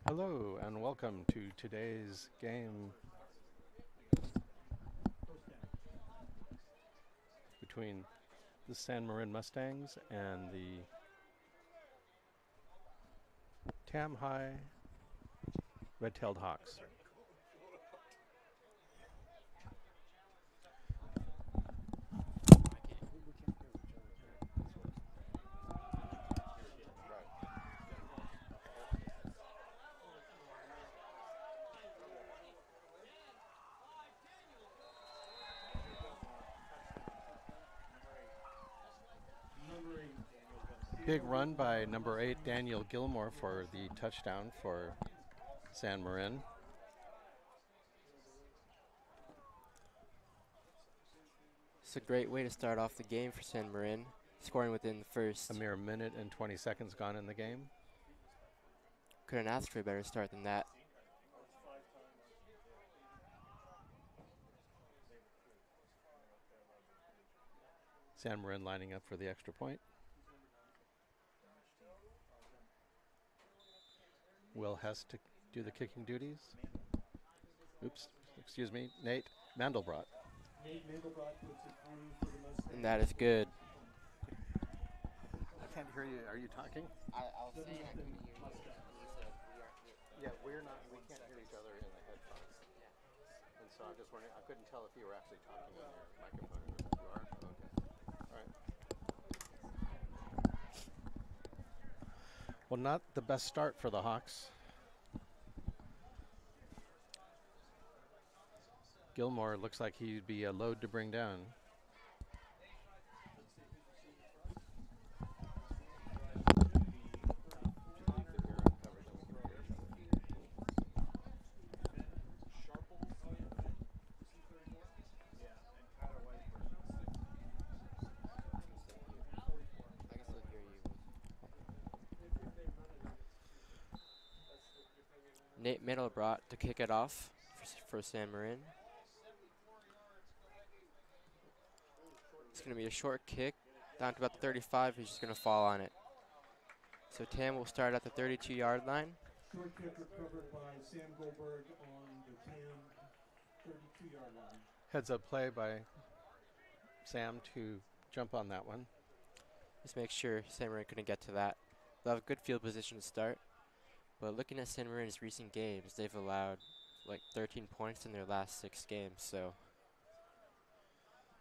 Hello and welcome to today's game between the San Marin Mustangs and the Tam High Red-tailed Hawks. Big run by number 8 Daniel Gilmore for the touchdown for San Marin. It's a great way to start off the game for San Marin, scoring within the first. A mere minute and 20 seconds gone in the game. Couldn't ask for a better start than that. San Marin lining up for the extra point. Will Hess to do the kicking duties. Oops, excuse me, Nate Mandelbrot. And that is good. I can't hear you. Are you talking? I was saying I couldn't hear you. Yeah, we can't hear each other in the headphones. And so I'm just wondering, I couldn't tell if you were actually talking on your microphone. You are? Okay. All right. Well, not the best start for the Hawks. Gilmore looks like he'd be a load to bring down. Nate Mandelbrot to kick it off for San Marin. It's going to be a short kick down to about the 35. He's just going to fall on it. So Tam will start at the 32-yard line. Short kick recovered by Sam Goldberg on the Tam 32-yard line. Heads up play by Sam to jump on that one. Just make sure San Marin couldn't get to that. They'll have a good field position to start. But looking at San Marin's recent games, they've allowed like 13 points in their last 6 games, so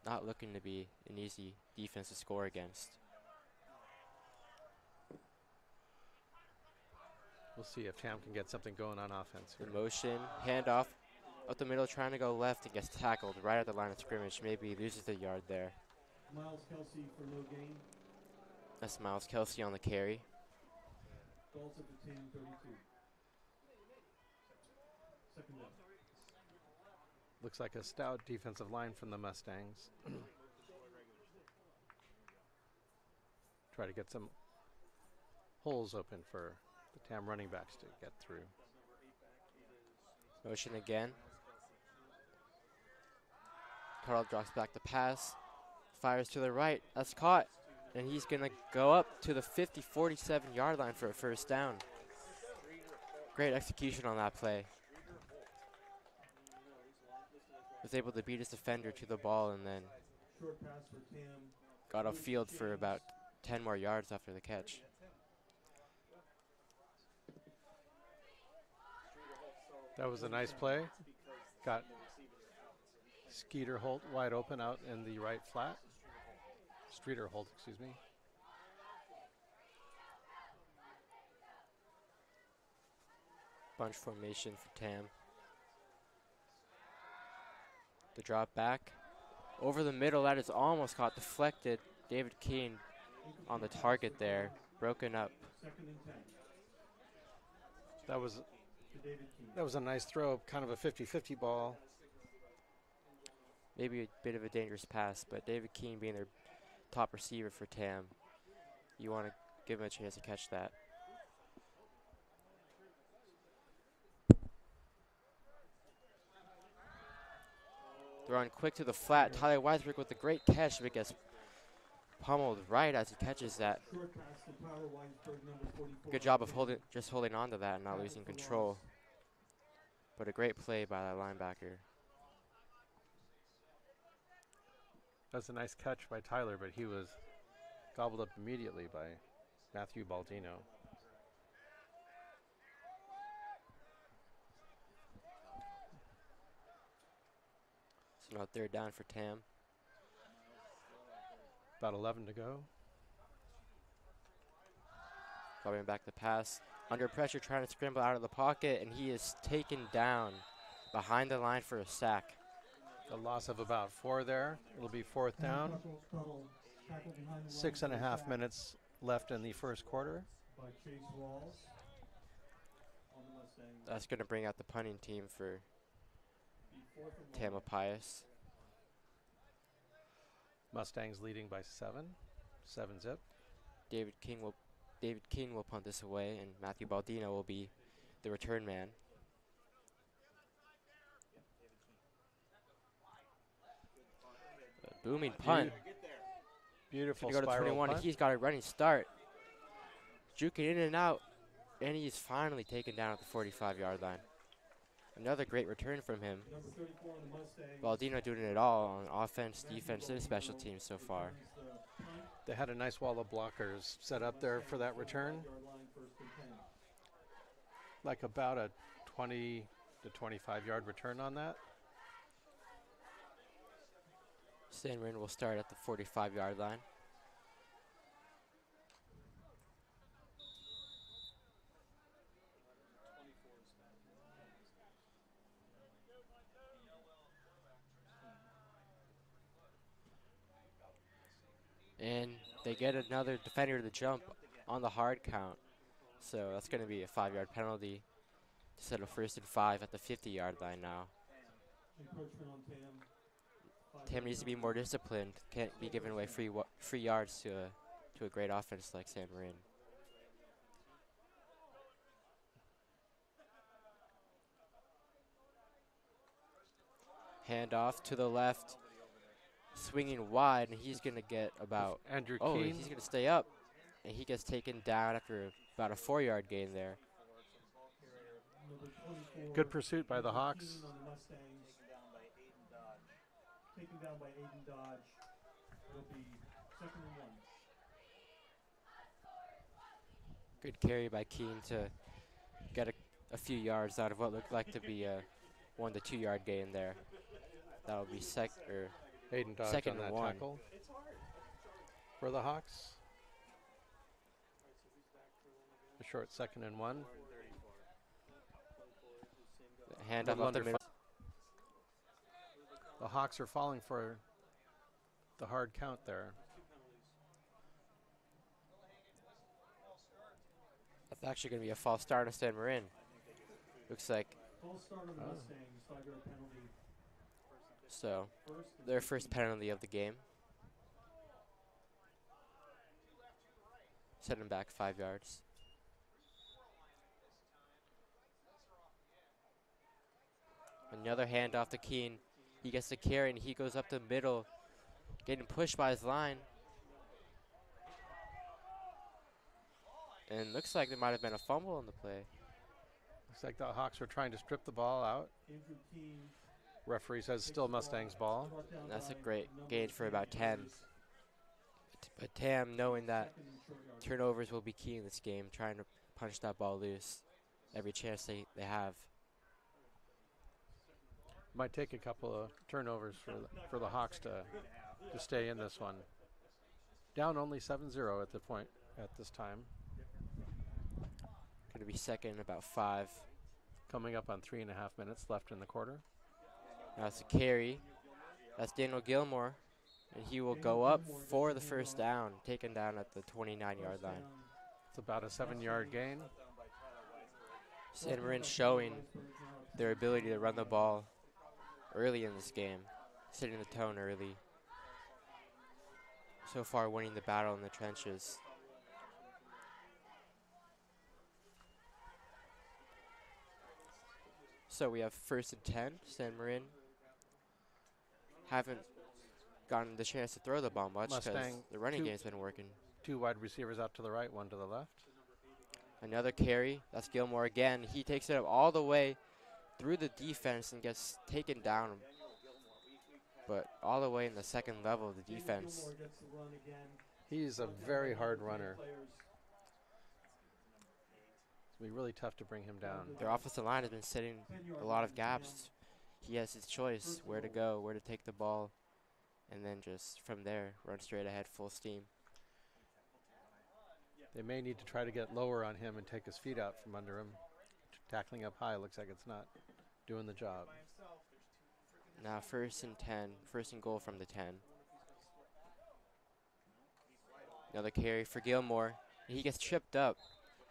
not looking to be an easy defense to score against. We'll see if Tam can get something going on offense here. The motion, handoff up the middle, trying to go left and gets tackled right at the line of scrimmage. Maybe he loses the yard there. Miles Kelsey for no gain. That's Miles Kelsey on the carry. Balls at the 10, 32. Second down. Looks like a stout defensive line from the Mustangs. Try to get some holes open for the Tam running backs to get through. Motion again. Carl drops back the pass. Fires to the right. That's caught. And he's going to go up to the 50, 47-yard line for a first down. Great execution on that play. Was able to beat his defender to the ball and then Short pass for Tam. got upfield for about 10 more yards after the catch. That was a nice play. Got Skeeter Holt wide open out in the right flat. Streeter Holt, excuse me. Bunch formation for Tam. The drop back. Over the middle, that is almost caught, deflected. David Keene on the target there, broken up. Second and 10. That was To David Keene. that was a nice throw, kind of a 50-50 ball. Maybe a bit of a dangerous pass, but David Keene being their top receiver for Tam, you want to give him a chance to catch that. Throwing quick to the flat. Tyler Weisberg with a great catch, but gets pummeled right as he catches that. Short pass to Tyler Weinsberg, number 44. Good job of holding on to that and not losing Tackle for control. loss. But a great play by that linebacker. That's a nice catch by Tyler, but he was gobbled up immediately by Matthew Baldino. So now third down for Tam. About 11 to go. Dropping back the pass. Under pressure, trying to scramble out of the pocket, and he is taken down behind the line for a sack. A loss of about 4 there. It'll be fourth down. Tackle behind the line 6.5 for a sack minutes left in the first quarter. by Chase Rawls on the Mustangs. That's going to bring out the punting team for Be 4th and 1. Tamalpais. Mustangs leading by 7. 7-zip. David King will punt this away, and Matthew Baldino will be the return man. A booming punt. Beautiful Gonna go to spiral 21. punt. He's got a running start. Juking in and out, and he's finally taken down at the 45-yard line. Another great return from him. Number 34 on the Mustangs. Baldino doing it all on offense, defense, and special teams so far. Returns the punt. They had a nice wall of blockers set up there for that return. 45-yard line, 1st and 10. Like about a 20 to 25-yard return on that. San Marin will start at the 45-yard line. And they get another defender to jump on the hard count. So that's going to be a 5-yard penalty to settle 1st and 5 at the 50-yard line now. Encroachment on Tam. Tam needs to be more disciplined. Can't be giving away free yards to a great offense like San Marin. Handoff to the left, swinging wide, and he's going to get about. Andrew Oh, Keene. he's going to stay up, and he gets taken down after about a 4-yard gain there. Number 24. Good pursuit by the Number Hawks. 18 on the Mustangs. Taken down by Aiden Dodge. It'll be 2nd and 1. Good carry by Keene to get a few yards out of what looked like to be a 1 to 2 yard gain there. That'll be Aiden Dodge second on that and 1. tackle for the Hawks. A short 2nd and 1. Hand Little up off the under middle. The Hawks are falling for the hard count there. That's actually going to be a false start on San Marin. Looks like False start on the Mustangs. 5-yard penalty. so. First and Their 15. first penalty of the game. Set him back 5 yards. Another handoff to Keene. He gets the carry and he goes up the middle, getting pushed by his line. And looks like there might have been a fumble in the play. Looks like the Hawks are trying to strip the ball out. Andrew Keene. Referee says still Mustangs ball. Brought down That's a by great number gain for about 10. 23. But Tam, knowing that 2nd and short yard. turnovers will be key in this game, trying to punch that ball loose every chance they have. Might take a couple of turnovers for the Hawks to stay in this one. Down only 7-0 at the point at this time. Going to be second and about 5. Coming up on 3.5 minutes left in the quarter. Now it's a carry. That's Daniel Gilmore. And he will go up for the first down, taken down at the 29-yard First line. down. It's about a 7-yard gain. San Marin showing their ability to run the ball early in this game, setting the tone early. So far winning the battle in the trenches. So we have 1st and 10, San Marin. Haven't gotten the chance to throw the ball much because Mustang, the running two- game's been working. 2 wide receivers out to the right, 1 to the left. Another carry. That's Gilmore again. He takes it up all the way through the defense and gets taken down, but all the way in the second level of the defense. Gilmore gets the run again. He's a very hard runner. It's be really tough to bring him down. Their offensive line has been setting a lot of gaps. He has his choice where to go, where to take the ball, and then just from there run straight ahead full steam. They may need to try to get lower on him and take his feet out from under him. Tackling up high looks like it's not doing the job. Now 1st and 10, 1st and goal from the 10. Another carry for Gilmore. He gets tripped up.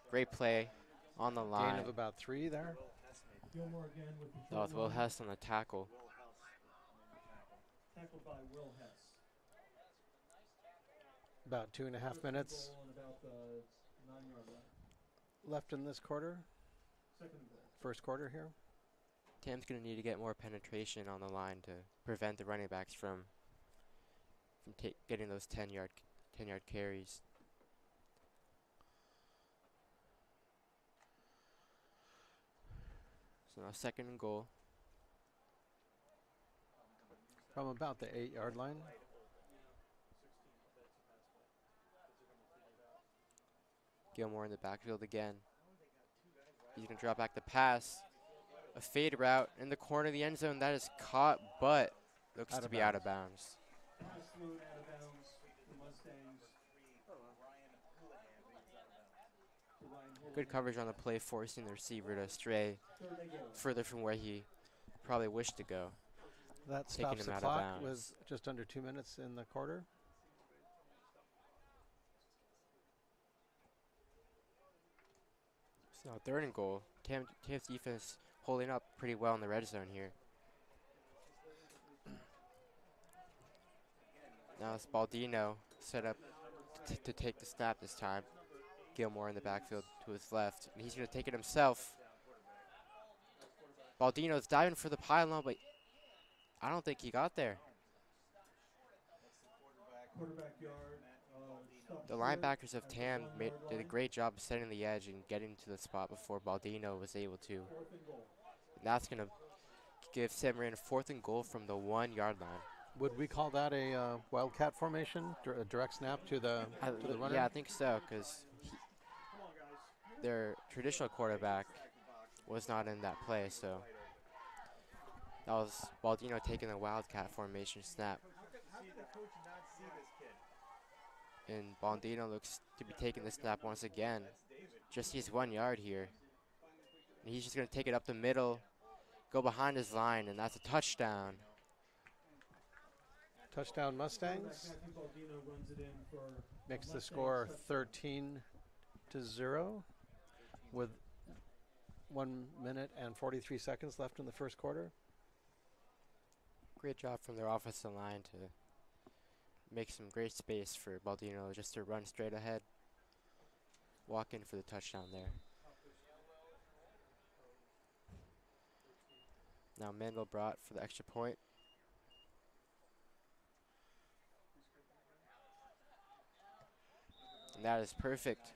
Great play on the line. Gain of about 3 there. Gilmore again with the That was Will Hess on the tackle. tackled by Will Hess. About 2.5 minutes Goal on about the 9-yard line. left in this quarter. Second goal. First quarter here. Tam's going to need to get more penetration on the line to prevent the running backs from getting those 10-yard carries. So now 2nd and goal. From about the 8-yard line. Gilmore in the backfield again. He's going to drop back the pass. A fade route in the corner of the end zone. That is caught, but looks to be out of bounds. Pass thrown out of bounds. The Mustangs. Good coverage on the play, forcing the receiver to stray Third and goal. further from where he probably wished to go. That Taking stops him the out of clock bounds. with just under 2 minutes in the quarter. So now 3rd and goal. Tam's defense holding up pretty well in the red zone here. Now it's Baldino set up to take the snap this time. Gilmore in the backfield to his left, and he's going to take it himself. Baldino's diving for the pylon, but I don't think he got there. Quarterback yard. Stopped The short linebackers of at the Tam 1-yard did a line. great job of setting the edge and getting to the spot before Baldino was able to. 4th and goal. And that's going to give Marin a 4th and goal from the 1-yard line. Would we call that a wildcat formation? A direct snap to the runner? Yeah, I think so, because their traditional quarterback was not in that play, so that was Baldino taking the wildcat formation snap. And Baldino looks to be taking the snap once again. Just needs 1 yard here. And he's just going to take it up the middle, go behind his line, and that's a touchdown. Touchdown Mustangs. Matthew Baldino runs it in for Makes the Mustangs. score 13-0 with 1 minute and 43 seconds left in the first quarter. Great job from their offensive line to make some great space for Baldino just to run straight ahead. Walk in for the touchdown there. Now Mandelbrot for the extra point. And that is perfect.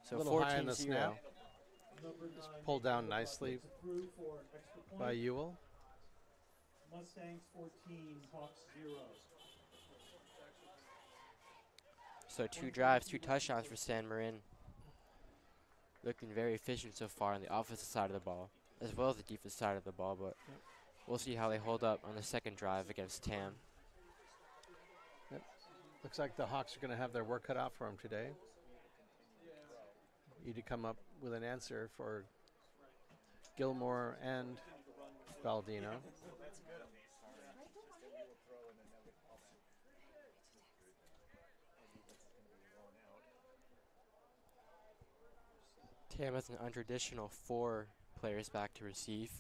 So A little high on the 14-0. snap. Number 9 Pulled down nicely gets through for an extra point. by Ewell. Mustangs 14, Hawks 0. So 2 drives, 2 touchdowns for San Marin. Looking very efficient so far on the offensive side of the ball, as well as the defensive side of the ball, but we'll see how they hold up on the second drive against Tam. Looks like the Hawks are going to have their work cut out for them today. Need to come up with an answer for Gilmore and Baldino. Tam has an untraditional 4 players back to receive.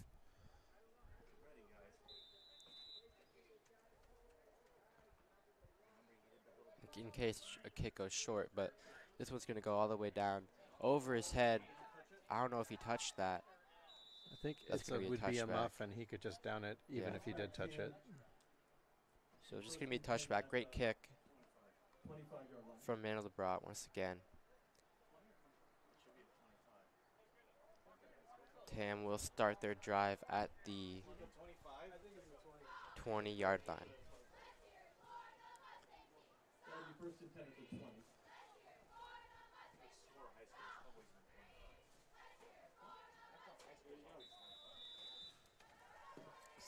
In case a kick goes short, but this one's going to go all the way down over his head. I don't know if he touched that. I think That's it gonna be a would be a touchback. muff, and he could just down it even Yeah. if he did touch it. So just going to be a touchback. Great kick 25-yard line. from Mandelbrot once again. Tam will start their drive at the 20-yard line. That'll be first and 10 at the 20.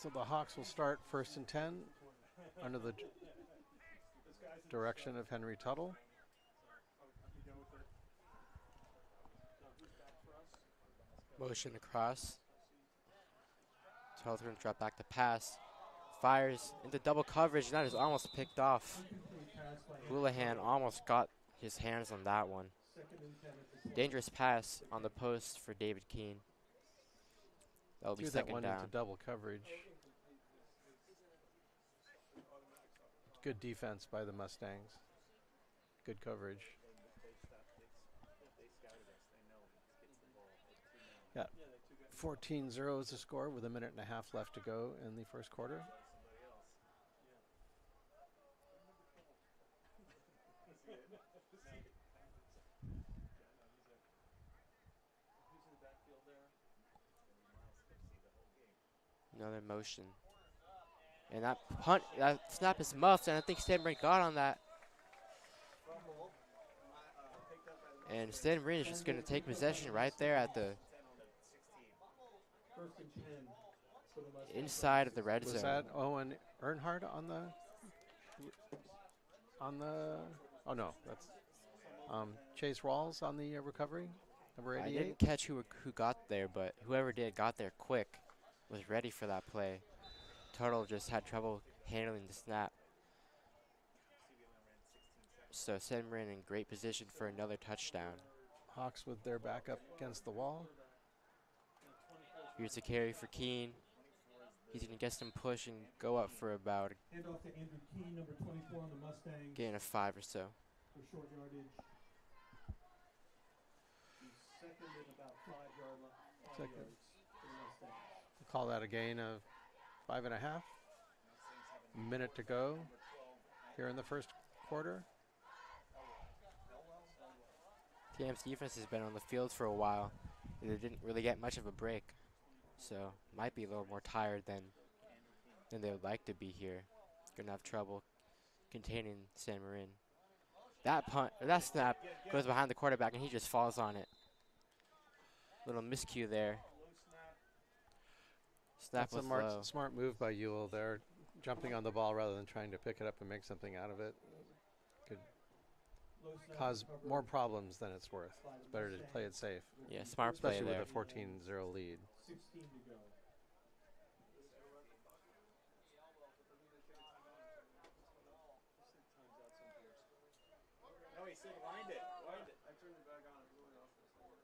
So the Hawks will start first and 10 under the direction of Henry Tuttle. Motion across. Tuttle's going to drop back to pass. Fires into double coverage. That is almost picked off. Houlihan almost got his hands on that one. Dangerous pass on the post for David Keene. That'll be Threw that second one down. into double coverage. Good defense by the Mustangs. Good coverage. Yeah, 14-0 is the score with a minute and a half left to go in the first quarter. Another motion. And that punt, that snap is muffed, and I think Stan Marin got on that. And Stan Marin is just going to take possession right there at the First and 10 for the Mustangs. inside of the red Was zone. that Owen Earnhardt on the? Oh no, that's Chase Rawls on the recovery, number I 88. didn't catch who got there, but whoever did got there quick, was ready for that play. Tuttle just had trouble handling the snap. So Stan Marin in great position for another touchdown. Hawks with their back up against the wall. Here's a carry for Keene. He's going to get some push and go up for about Hand off to Andrew Keene, number 24 on the Mustangs, gain of 5 or so. for short yardage. He's second and about 5 yards for the Mustangs. Call that a gain of 5.5. Minute to go here in the first quarter. TM's defense has been on the field for a while. They didn't really get much of a break, so might be a little more tired than they would like to be here. Gonna have trouble containing San Marin. That snap goes behind the quarterback and he just falls on it. Little miscue there. Snap That's was a low. smart move by Ewell there, jumping on the ball rather than trying to pick it up and make something out of it. Could cause more problems than it's worth. It's better to play it safe, Yeah, smart play especially there. with a 14-0 lead. 16 to go. No, he said wind it. Wind it. I turned it back on. It really off this thing.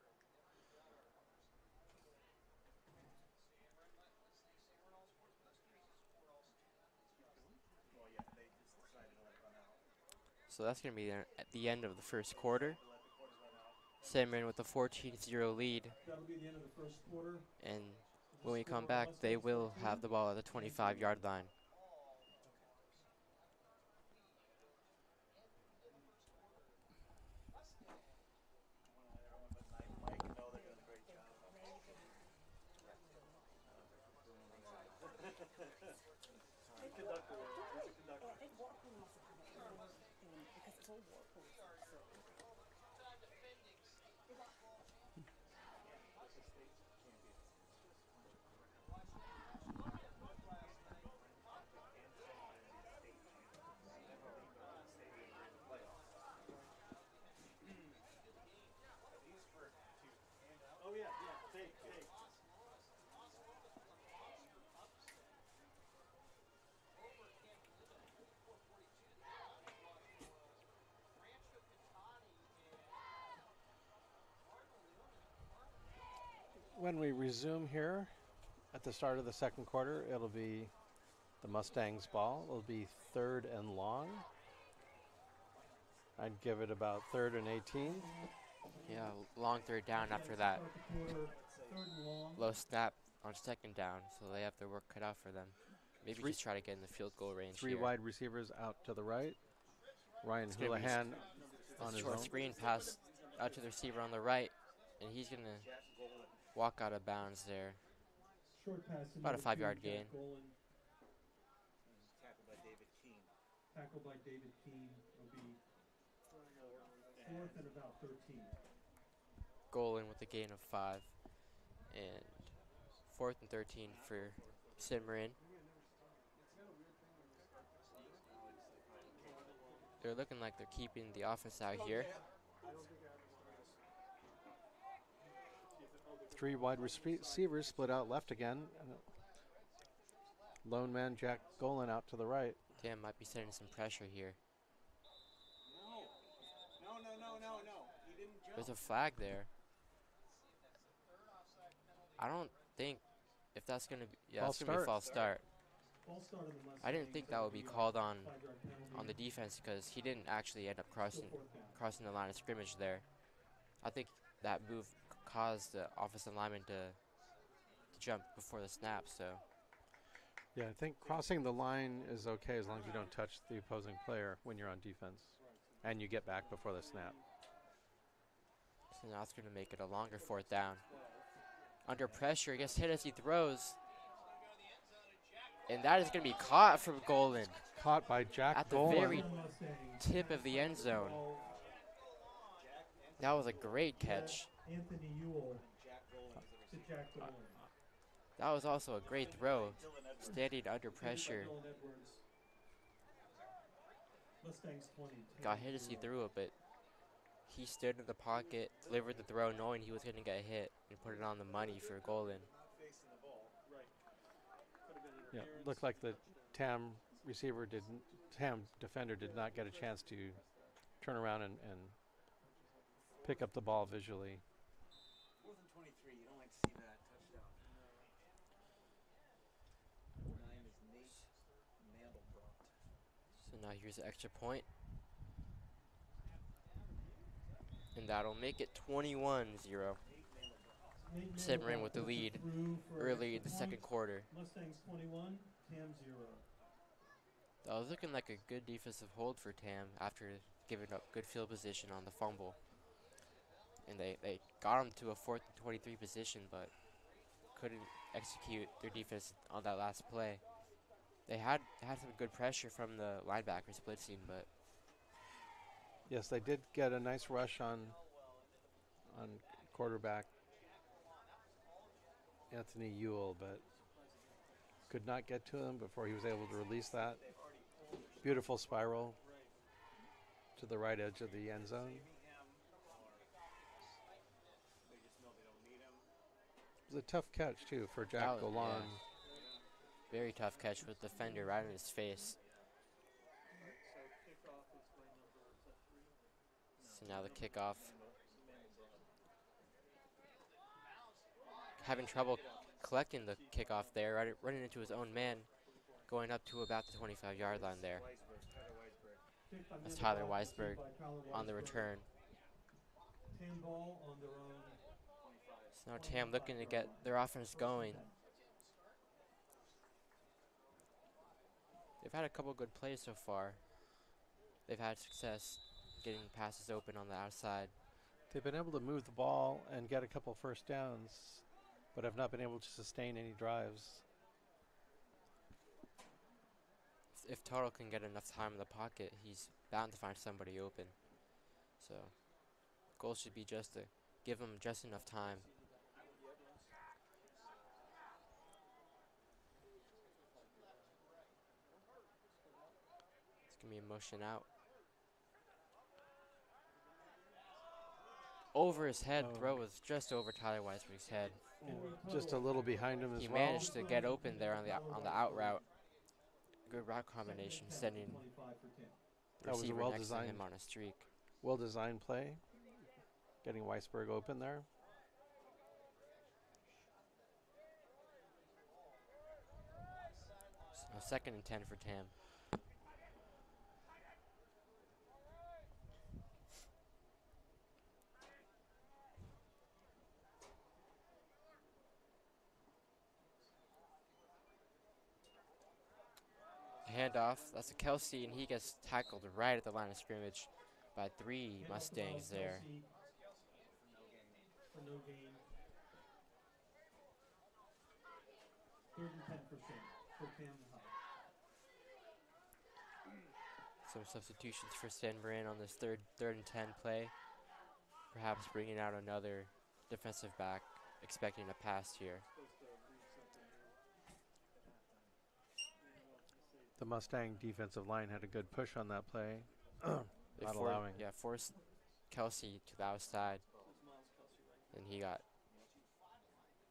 Well, yeah, they just decided to let it run out. So that's going to be there at the end of the first quarter. San Marin with a 14-0 lead. That'll be the end of the first quarter. And when we come back, they will have the ball at the 25-yard line. Oh, yeah, yeah. Take. When we resume here at the start of the second quarter, it'll be the Mustangs' ball. It'll be 3rd and long. I'd give it about 3rd and 18. Yeah, long third down after that Start the quarter, 3rd and long. low snap on second down, so they have their work cut out for them. Maybe Three- just try to get in the field goal range 3 here. wide receivers out to the right. Ryan It's gonna be Houlihan on his Short own. screen pass out to the receiver on the right, and he's going to walk out of bounds there. Short pass to About a number 5-yard 2, Jack gain. Golan. Tackled by David Keene. Tackled by David Keene. Will be fourth and about 13. Golan with a gain of 5. And 4th and 13 for Marin. They're looking like they're keeping the offense out here. 3 wide receivers split out left again. Lone man Jack Golan out to the right. Tam might be setting some pressure here. No. He didn't jump. There's a flag there. I don't think if that's going to be, yeah, False it's going to be a start. false start. False start on the Mustangs. I didn't think that would be That'll called a on 5-yard penalty. the defense because he didn't actually end up Still fourth down. crossing the line of scrimmage there. I think that move caused the offensive lineman to jump before the snap, so Yeah, I think crossing the line is okay as long as you don't touch the opposing player when you're on defense. And you get back before the snap. now it's going to make it a longer 4th down. Under pressure, he gets hit as he throws. And that is going to be caught from Golan Caught by Jack at the Golan. very Mustangs. tip of the end zone. That was a great catch. Anthony Ewell to Jack Golan. That was also a great throw, standing under pressure. Dylan Edwards. Mustangs 20. Got hit as he threw it, but he stood in the pocket, delivered the throw, knowing he was going to get hit, and put it on the money for Golan. Yeah, looked like the TAM defender did not get a chance to turn around and pick up the ball visually. 4th and 23. You don't like to see that touchdown. 9 is Nate Mandelbrot. So now here's the extra point. And that'll make it 21-0. Nate Marin with the Mandelbrot lead through for early in extra the second point. quarter. Mustangs 21, TAM 0. That was looking like a good defensive hold for Tam after giving up good field position on the fumble. And they got him to a 4th and 23 position, but couldn't execute their defense on that last play. They had some good pressure from the linebackers blitzing, but Yes, they did get a nice rush on quarterback Anthony Ewell, but could not get to him before he was able to release that. Beautiful spiral to the right edge of the end zone. It was a tough catch, too, for Jack That was- Golan. yeah. Very tough catch with the defender right in his face. So now the kickoff. Having trouble collecting the kickoff there, running into his own man, going up to about the 25-yard line there. Kicked by That's Mandelbrot, Tyler received Weisberg by Tyler on the Weisberg. return. 10 ball on their own. So now Tam looking to get their offense going. They've had a couple good plays so far. They've had success getting passes open on the outside. They've been able to move the ball and get a couple first downs, but have not been able to sustain any drives. If Tuttle can get enough time in the pocket, he's bound to find somebody open. So, goal should be just to give him just enough time. It's going to be a motion out. Over his head, Oh. throw was just over Tyler Weisberg's head. Just a little behind him as He well. managed to get open there on the out route. Good route combination, sending the That was a receiver next to well-designed- him on a streak. Well-designed play, getting Weisberg open there. So 2nd and 10 for Tam. handoff. That's a Kelsey, and he gets tackled right at the line of scrimmage by 3 Handoff Mustangs foul, there. Kelsey, for no gain. 3rd and 10 for Cam High. Some substitutions for San Marin on this third and 10 play. Perhaps bringing out another defensive back, expecting a pass here. The Mustang defensive line had a good push on that play. They Not allowing. forced Kelsey to the outside, and he got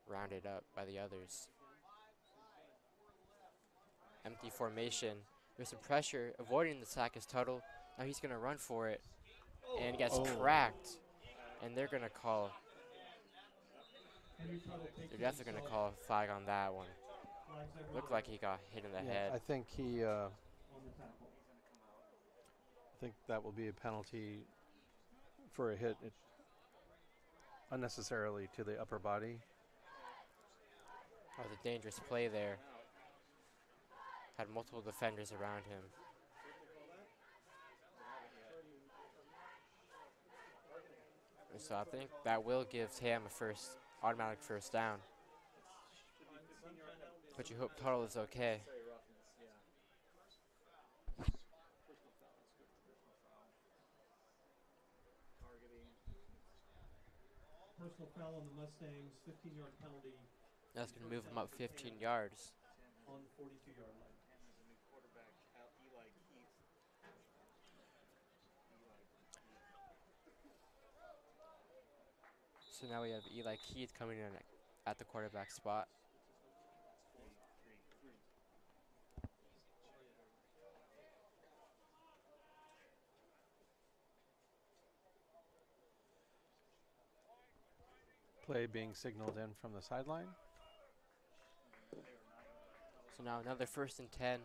rounded up by the others. Empty formation. There's some pressure, avoiding the sack is Tuttle. Now he's going to run for it, and gets cracked. And they're going to call. They're definitely going to call a flag on that one. Looked like he got hit in the head. I think he. I think that will be a penalty for a hit unnecessarily to the upper body. That was a dangerous play there. Had multiple defenders around him. And so I think that will give Tam a automatic first down. But you hope Tuttle is okay. Personal foul on the Mustangs, 15-yard penalty That's going to move him up 15 yards. on the 42-yard line. So now we have Eli Keith coming in at the quarterback spot. Play being signaled in from the sideline. So now another 1st and 10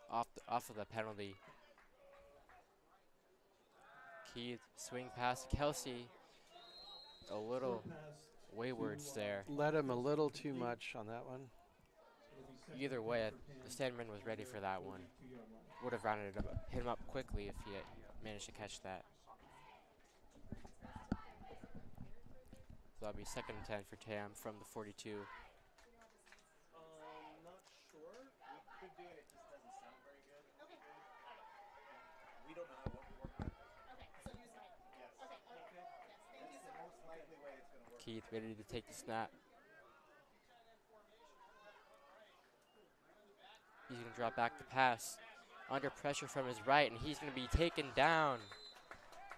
off of the penalty. Keith swing past Kelsey. A little waywards there. Led him a little too much on that one. Either way, the Sandman was ready for that one. Would have hit him up quickly if he had managed to catch that. So that'll be 2nd and 10 for Tam from the 42. Not sure. We could do it. It just doesn't sound very good. Okay. We don't know what we're working on. Okay, so use mine. Yes. Okay. Okay. Yes. Thank you, sir. That's the most likely way it's going to work. Keith ready to take the snap. He's going to drop back the pass. Under pressure from his right, and he's going to be taken down.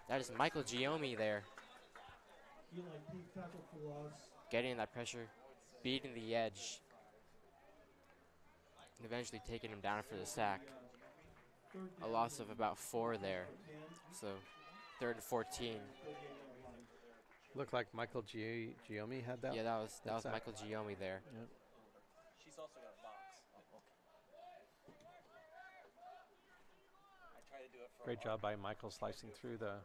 That is Michael Giomi there. Getting that pressure, beating the edge, and eventually taking him down for the sack. A loss of about 4 there. So 3rd and 14. Looked like Michael Giomi had that. Yeah, that was sack. Michael Giomi there. Yep. She's also got a box. I try to do it for Great job by Michael slicing through the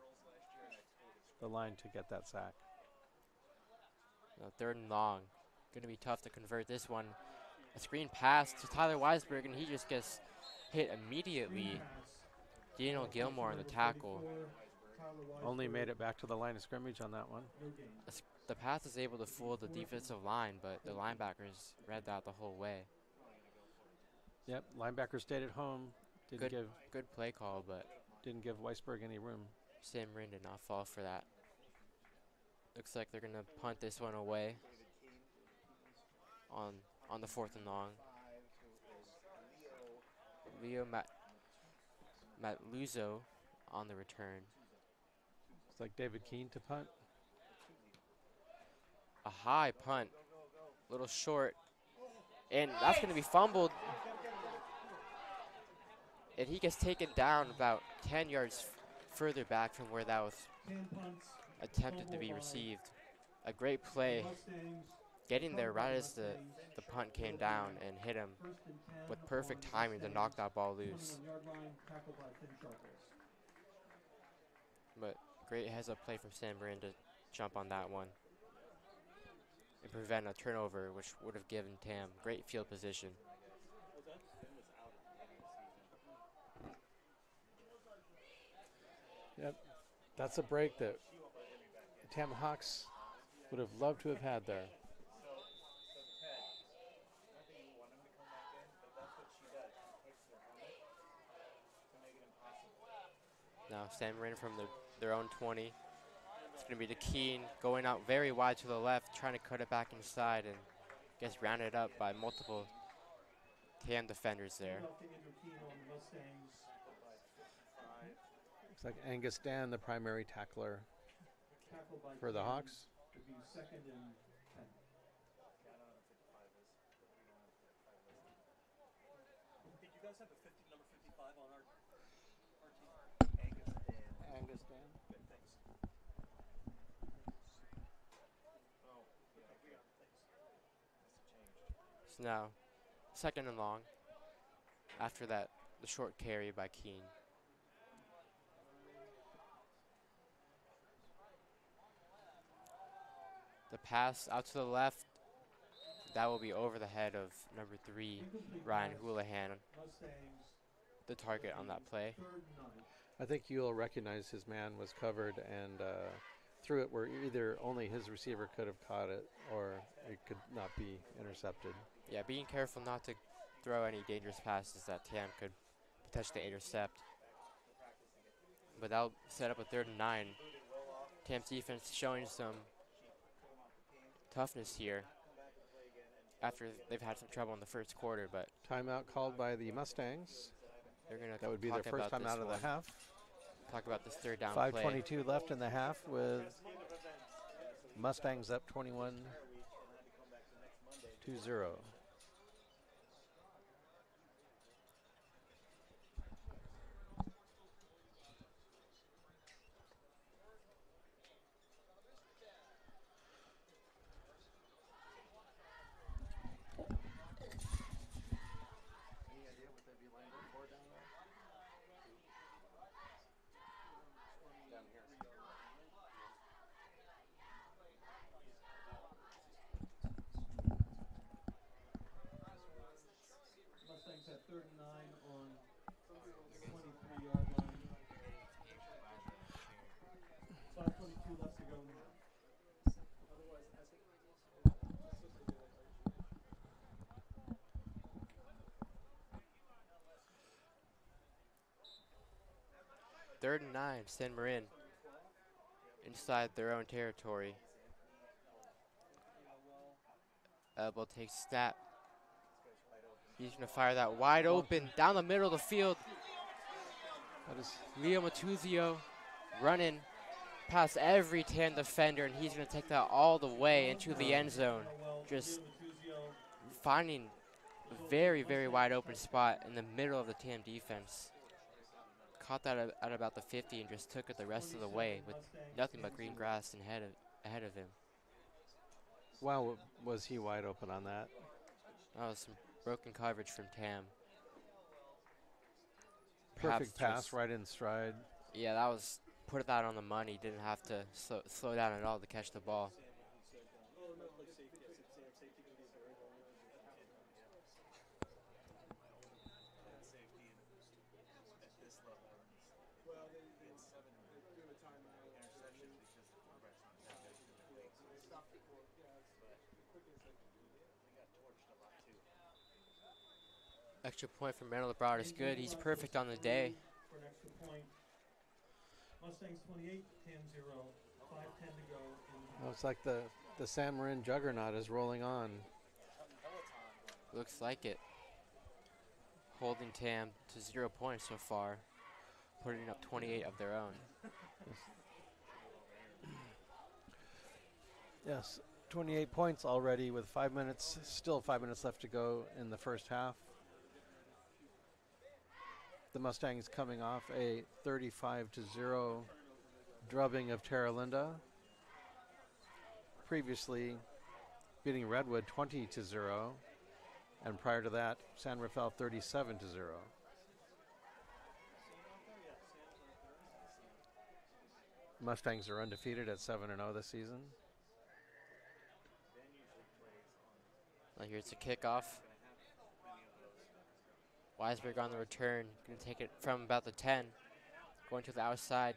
line to get that sack. Now 3rd and long. Going to be tough to convert this one. A screen pass to Tyler Weisberg, and he just gets hit immediately. Daniel Gilmore on the tackle. Only made it back to the line of scrimmage on that one. The pass is able to fool the defensive line, but the linebackers read that the whole way. Yep, linebacker stayed at home. Good play call, but Didn't give Weisberg any room. Sam Marin did not fall for that. Looks like they're gonna punt this one away on the 4th and long. Leo Matluzo on the return. It's like David Keene to punt. A high punt, a little short, and that's gonna be fumbled. And he gets taken down about 10 yards further back from where that was attempted to be received. A great play, getting there right as the punt came down and hit him with perfect timing to knock that ball loose. But great heads-up play from San Marin to jump on that one and prevent a turnover, which would have given Tam great field position. Yep. That's a break that Tam Hawks would have loved to have had there. So Ted, not that you want him to come back in, but that's what she does. She takes their helmet to make it impossible. Now San Marin from their own 20. It's going to be the Keen going out very wide to the left, trying to cut it back inside and gets rounded up by multiple TAM defenders there. Off the Andrew Keene on the Mustangs. By 55. Looks like Angus Dan, the primary tackler Tackled by for the Keene Hawks. would be 2nd and 10. Yeah, I don't know what 55 is. But we don't have 55 listed. Did you guys have a 50 number 55 on our team? Angus Dan. Angus Dan. Good, thanks. Oh, yeah, okay. Must have changed. So now, 2nd and long. After that, the short carry by Keene. The pass out to the left, that will be over the head of number 3, Ryan Houlihan, Mustangs. the target on that play. 3rd and 9. I think you'll recognize his man was covered and threw it where either only his receiver could have caught it or it could not be intercepted. Yeah, being careful not to throw any dangerous passes that Tam could potentially intercept. But that'll set up a 3rd and 9. Tam's defense showing some toughness here after they've had some trouble in the first quarter, but Timeout called by the Mustangs. they're going to That would be their first time out of the half. Talk about this 3rd down play. 5:22 left in the half with Mustangs up 21-0. Any idea what they'd be lined up for down there? Down here. Mustangs had 3rd and 9 on 23-yard line. 5:22 left to go. Third and 9, San Marin inside their own territory. Elbow takes snap. He's going to fire that wide open down the middle of the field. That is Leo Matuzio running past every TAM defender, and he's going to take that all the way into the end zone. Just finding a very, very wide open spot in the middle of the TAM defense. Caught that at about the 50 and just took it the rest of the way with nothing but green grass ahead of him. wow, was he wide open on that? That was some broken coverage from TAM. Perfect Perhaps pass just- right in stride. Yeah, that was put that on the money. Didn't have to slow down at all to catch the ball. Extra point from Randall Labrard is good. He's perfect on the day. For an extra point. Mustangs 28, TAM 0. 5:10 to go. Oh, it's like the San Marin juggernaut is rolling on. Looks like it. Holding TAM to 0 points so far. Putting up 28 of their own. Yes, 28 points already with 5 minutes, still 5 minutes left to go in the first half. The Mustangs coming off a 35-0 drubbing of Terra Linda. Previously beating Redwood 20-0, and prior to that, San Rafael 37-0. Mustangs are undefeated at 7-0 this season. Now here's the kickoff. Weisberg on the return, gonna take it from about the 10. going to the outside,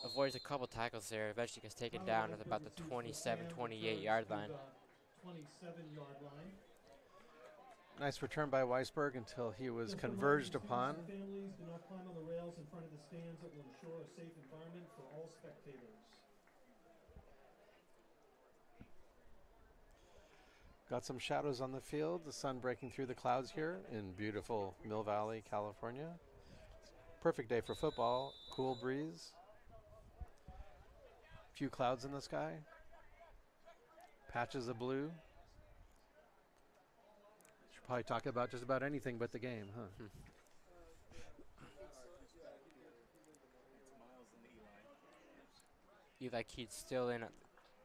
avoids a couple tackles there. Eventually gets taken down at about the 27, 28 yard line. 27-yard line. Nice return by Weisberg until he was Just converged reminder, upon. students and families do not climb on the rails in front of the stands that will ensure a safe environment for all spectators. Got some shadows on the field. The sun breaking through the clouds here in beautiful Mill Valley, California. Perfect day for football. Cool breeze. Few clouds in the sky. Patches of blue. Should probably talk about just about anything but the game, huh? Eli Keats still in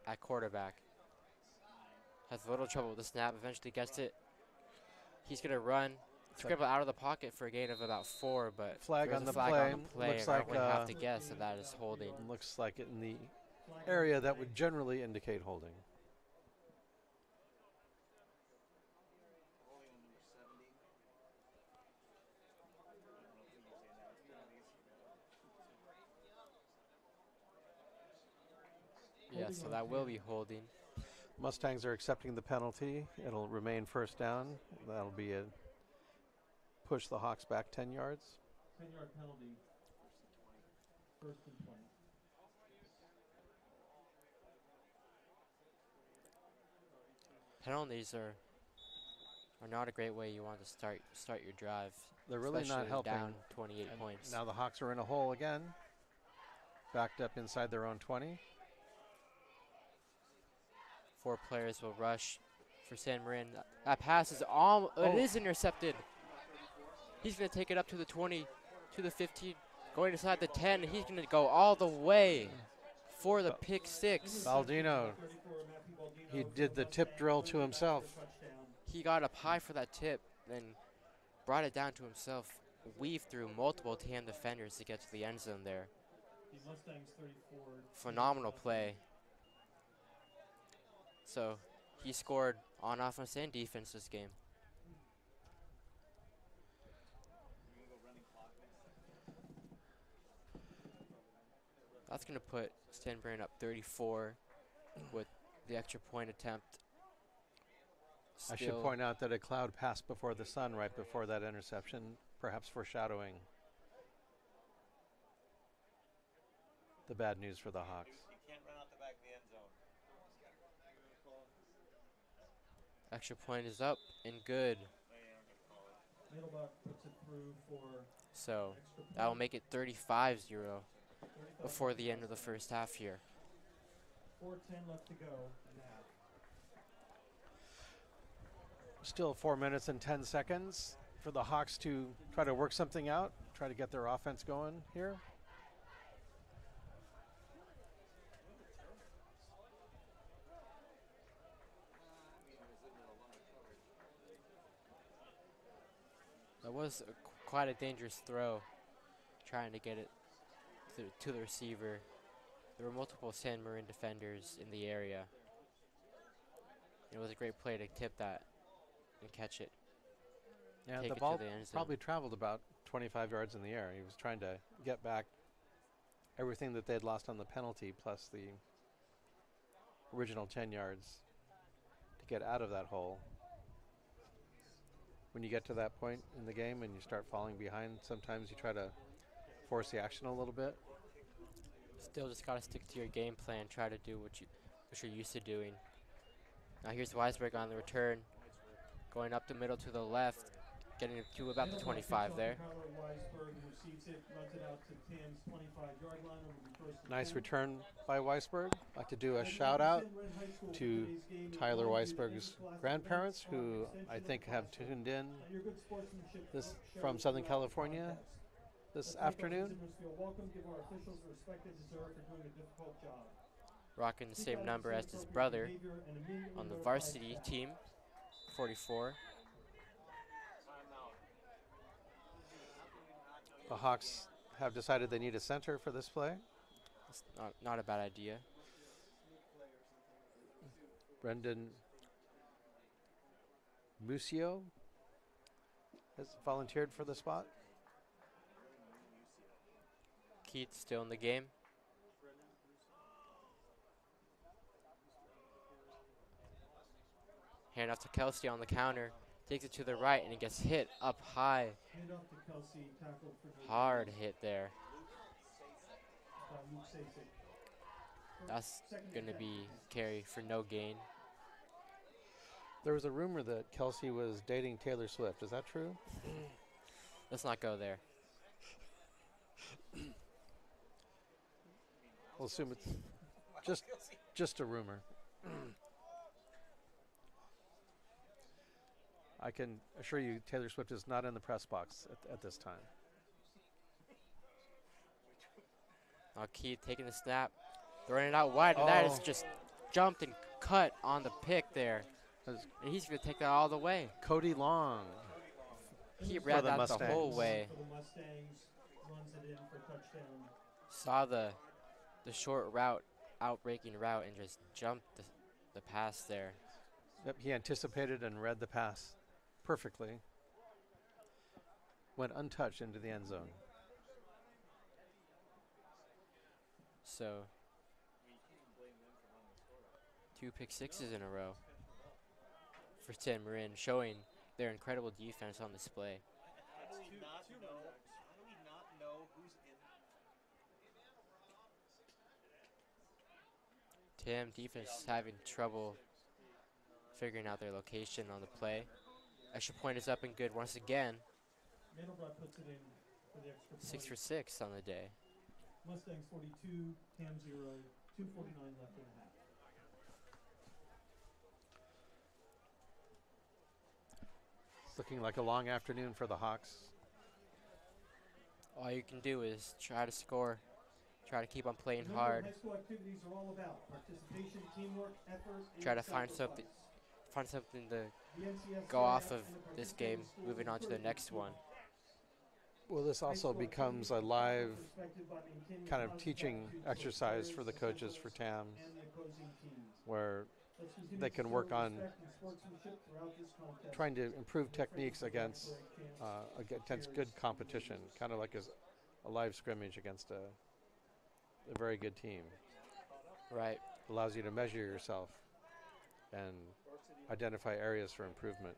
at quarterback. Has a little trouble with the snap. Eventually gets it. He's going to run. Scribble out of the pocket for a gain of about 4, but Flag there's on a the flag play. on the play. Looks and like, everyone have to guess that that is holding. Looks like it in the area that would generally indicate holding. Yeah, so that will be holding. Mustangs are accepting the penalty. It'll remain first down. That'll be a push the Hawks back 10 yards. 10-yard penalty. First and 20. Penalties are not a great way you want to start your drive. They're really not especially helping. Down 28 points. Now the Hawks are in a hole again. Backed up inside their own 20. 4 players will rush for San Marin. That pass is it is intercepted. He's going to take it up to the 20, to the 15, going inside the 10. He's going to go all the way for the pick 6. Baldino, he did the tip drill to himself. He got up high for that tip, then brought it down to himself. Weaved through multiple TAM defenders to get to the end zone there. Phenomenal play. So he scored on offense and defense this game. That's going to put San Marin up 34 with the extra point attempt. I should point out that a cloud passed before the sun right before that interception, perhaps foreshadowing the bad news for the Hawks. You can't run out the back of the end zone. Extra point is up and good. Middlebuck puts it through for So that will make it 35-0 before the end of the first half here. 4:10 left to go in the half. Still 4 minutes and 10 seconds for the Hawks to try to work something out, try to get their offense going here. That was quite a dangerous throw, trying to get it to the receiver. There were multiple San Marin defenders in the area. It was a great play to tip that and catch it. Yeah, Take the it ball to the end zone. probably traveled about 25 yards in the air. He was trying to get back everything that they'd lost on the penalty plus the original 10 yards to get out of that hole. When you get to that point in the game and you start falling behind, sometimes you try to force the action a little bit. Still just got to stick to your game plan. Try to do what you're used to doing. Now here's Weisberg on the return. Going up the middle to the left. Getting it to about the 25 there. Nice return by Weisberg. I'd like to do a shout out to Tyler Weisberg's grandparents, who I think have tuned in this from Southern California this afternoon. Rocking the same number as his brother on the varsity team, 44. The Hawks have decided they need a center for this play. It's not a bad idea. Brendan Musio has volunteered for the spot. Keith still in the game. Hand off to Kelsey on the counter. Takes it to the right and it gets hit up high. Hand off to Kelsey, tackled for no Hard gain hit there. by Luke Sasek. That's Second going to and 10. be carry for no gain. There was a rumor that Kelsey was dating Taylor Swift. Is that true? Let's not go there. We'll assume it's just a rumor. I can assure you Taylor Swift is not in the press box at this time. Now Keith taking the snap, throwing it out wide, and that is just jumped and cut on the pick there. And he's going to take that all the way. Cody Long. He For ran the that the whole Mustangs. way. For the Mustangs, runs it in for touchdown. Saw the short route, out-breaking route, and just jumped the pass there. Yep, he anticipated and read the pass perfectly. Went untouched into the end zone. So, 2 pick sixes in a row for Tim Marin, showing their incredible defense on display. How do we not know who's in? Tim defense is having trouble figuring out their location on the play. Extra point is up and good once again. Mandelbrot puts it in for the extra 6 point. for 6 on the day. Mustangs 42, Tam 0, 2:49 left in the half. It's looking like a long afternoon for the Hawks. All you can do is try to score, try to keep on playing Remember what hard, high school activities are all about: participation, teamwork, effort, and try to find sacrifice. something to The NCSA go off of and the this game, participating schools moving on to the encourage next you one. Well, this High also school becomes a activities live are respected by maintaining kind of positive teaching attitudes towards exercise for players, the coaches for officials, TAM, and the opposing teams. where Let's continue they to can show work on respect and sportsmanship throughout this contest. trying to improve We're afraid techniques to provide against for a chance against good competition, kind of like a live scrimmage against a very good team. Right. Allows you to measure yourself and identify areas for improvement.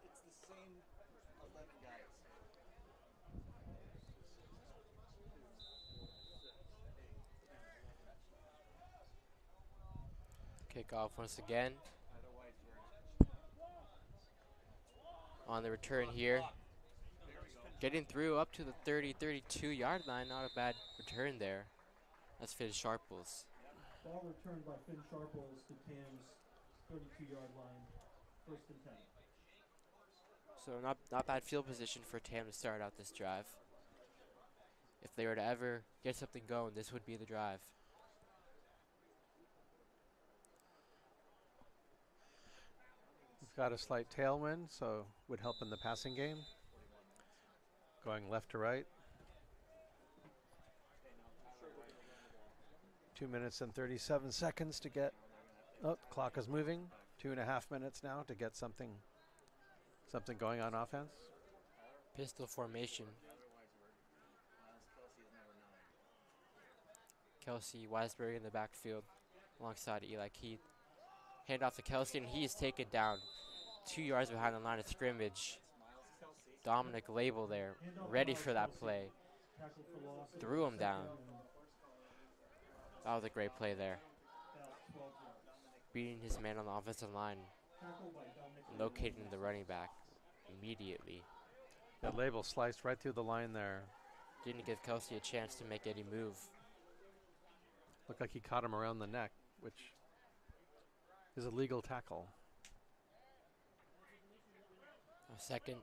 It's the same 11 guys. Kick off once again. On the return here. Getting through up to the 30-32 yard line. Not a bad return there. That's Finn Sharples. Ball returned by Finn Sharples to Tam's 32-yard line. First and 10. So not bad field position for Tam to start out this drive. If they were to ever get something going, this would be the drive. We've got a slight tailwind, so would help in the passing game. Going left to right. 2 minutes and 37 seconds to get. Oh, the clock is moving. 2.5 minutes now to get something going on offense. Pistol formation. Kelsey Weisberg in the backfield alongside Eli Keith. Hand off to Kelsey, and he is taken down 2 yards behind the line of scrimmage. Dominic Label there, ready for that play. Tackled for loss. Threw him down. Second and That was a great play there. about 12 yards. Beating his man on the offensive line, Tackled by Dominic locating the running back immediately. That label sliced right through the line there. Didn't give Kelsey a chance to make any move. Looked like he caught him around the neck, which is a legal tackle. A second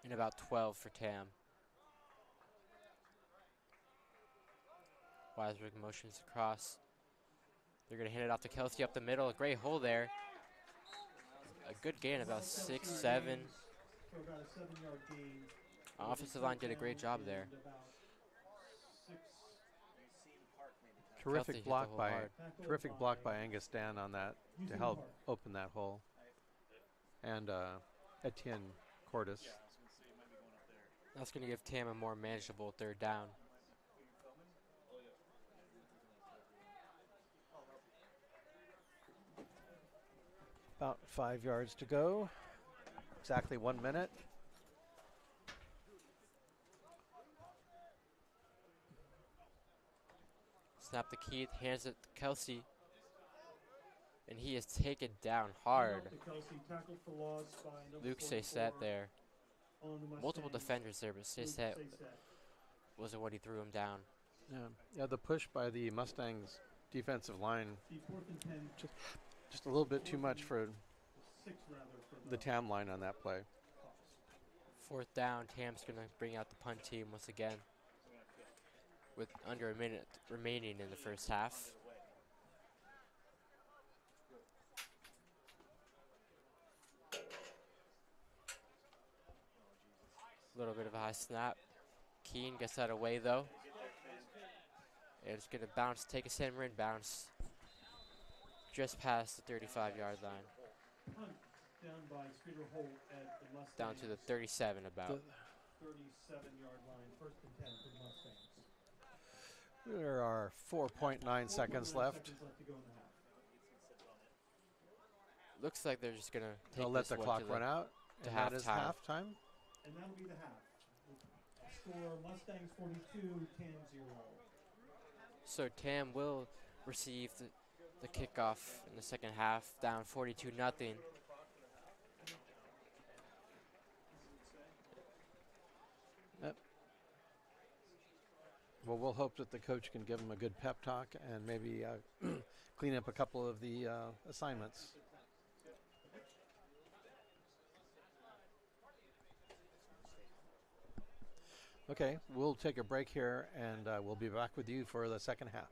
and about 12 for Tam. Weisberg motions across. They're going to hand it off to Kelsey up the middle. A great hole there. A good gain, about 6, 7. For about a 7-yard gain. Offensive line did a great job there. And about 6 Kelsey hit Terrific the block hole by hard. terrific block by Angus Dan on that to Using help Hart. open that hole. And Etienne Cordis. That's going to give Tam a more manageable third down. About 5 yards to go. Exactly 1 minute. Snap the key, hands it to Kelsey. And he is taken down hard. Kelsey tackled for loss by number Luke stay set 44 there. on the Multiple Mustangs. defenders there, but stay Luke, set stay set. wasn't what he threw him down. Yeah, the push by the Mustangs defensive line, The 4th and 10, just a little bit too much for 6 rather for the TAM line on that play. Fourth down, Tam's going to bring out the punt team once again. With under a minute remaining in the first half. A little bit of a high snap. Keane gets that away though. And it's going to bounce, take a San Marin bounce. Just past the 35-yard line. Punt down by Streeter Holt at the Mustangs. Down to the 37 about. 37-yard line, 1st and 10 for the Mustangs. There are 4.9 seconds left. To go in the half. Looks like they're just going to take They'll let this the one clock to run out. to And that is halftime. halftime. And that'll be the half. Score Mustangs 42, Tam 0. So Tam will receive the kickoff in the second half, down 42-0. Well, we'll hope that the coach can give them a good pep talk and maybe clean up a couple of the assignments. Okay, we'll take a break here and we'll be back with you for the second half.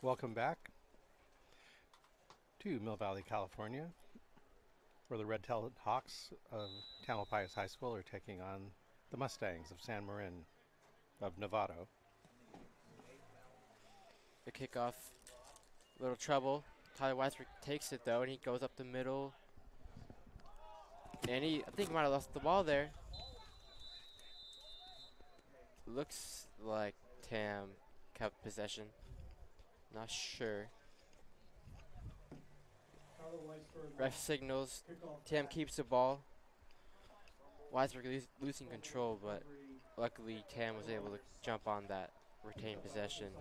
Welcome back to Mill Valley, California, where the red-tailed Hawks of Tamalpais High School are taking on the Mustangs of San Marin of Novato. The kickoff, little trouble. Tyler Weisberg takes it though, and he goes up the middle. And I think he might have lost the ball there. Looks like Tam kept possession. Not sure. Tyler Weisberg, Ref signals. kickoff Tam back. keeps the ball. Weisberg losing control, but luckily Tam was able to jump on that retained possession.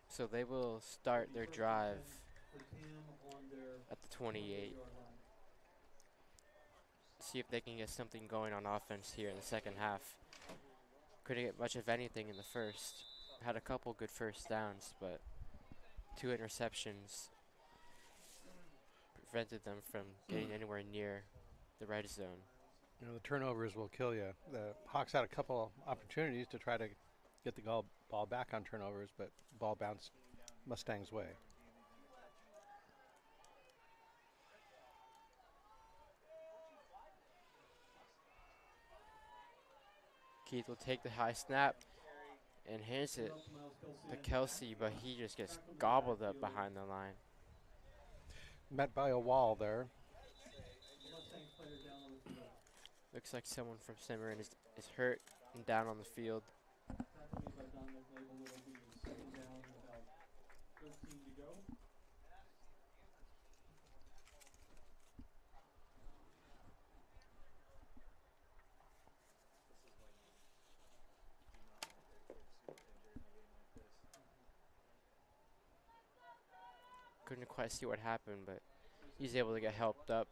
So they will start their drive For Tam on their at the 28. 28-yard line. See if they can get something going on offense here in the second half. Couldn't get much of anything in the first. Had a couple good first downs, but 2 interceptions prevented them from getting anywhere near the red zone. You know, the turnovers will kill you. The Hawks had a couple opportunities to try to get the ball back on turnovers, but ball bounced Mustang's way. Keith will take the high snap and hands it to Kelsey, but he just gets gobbled up behind the line. Met by a wall there. Mustangs player down on the field. Looks like someone from San Marin is hurt and down on the field. Tackle made by Dominic Label. It'll be second down and about 13 to go. Couldn't quite see what happened, but he's able to get helped up.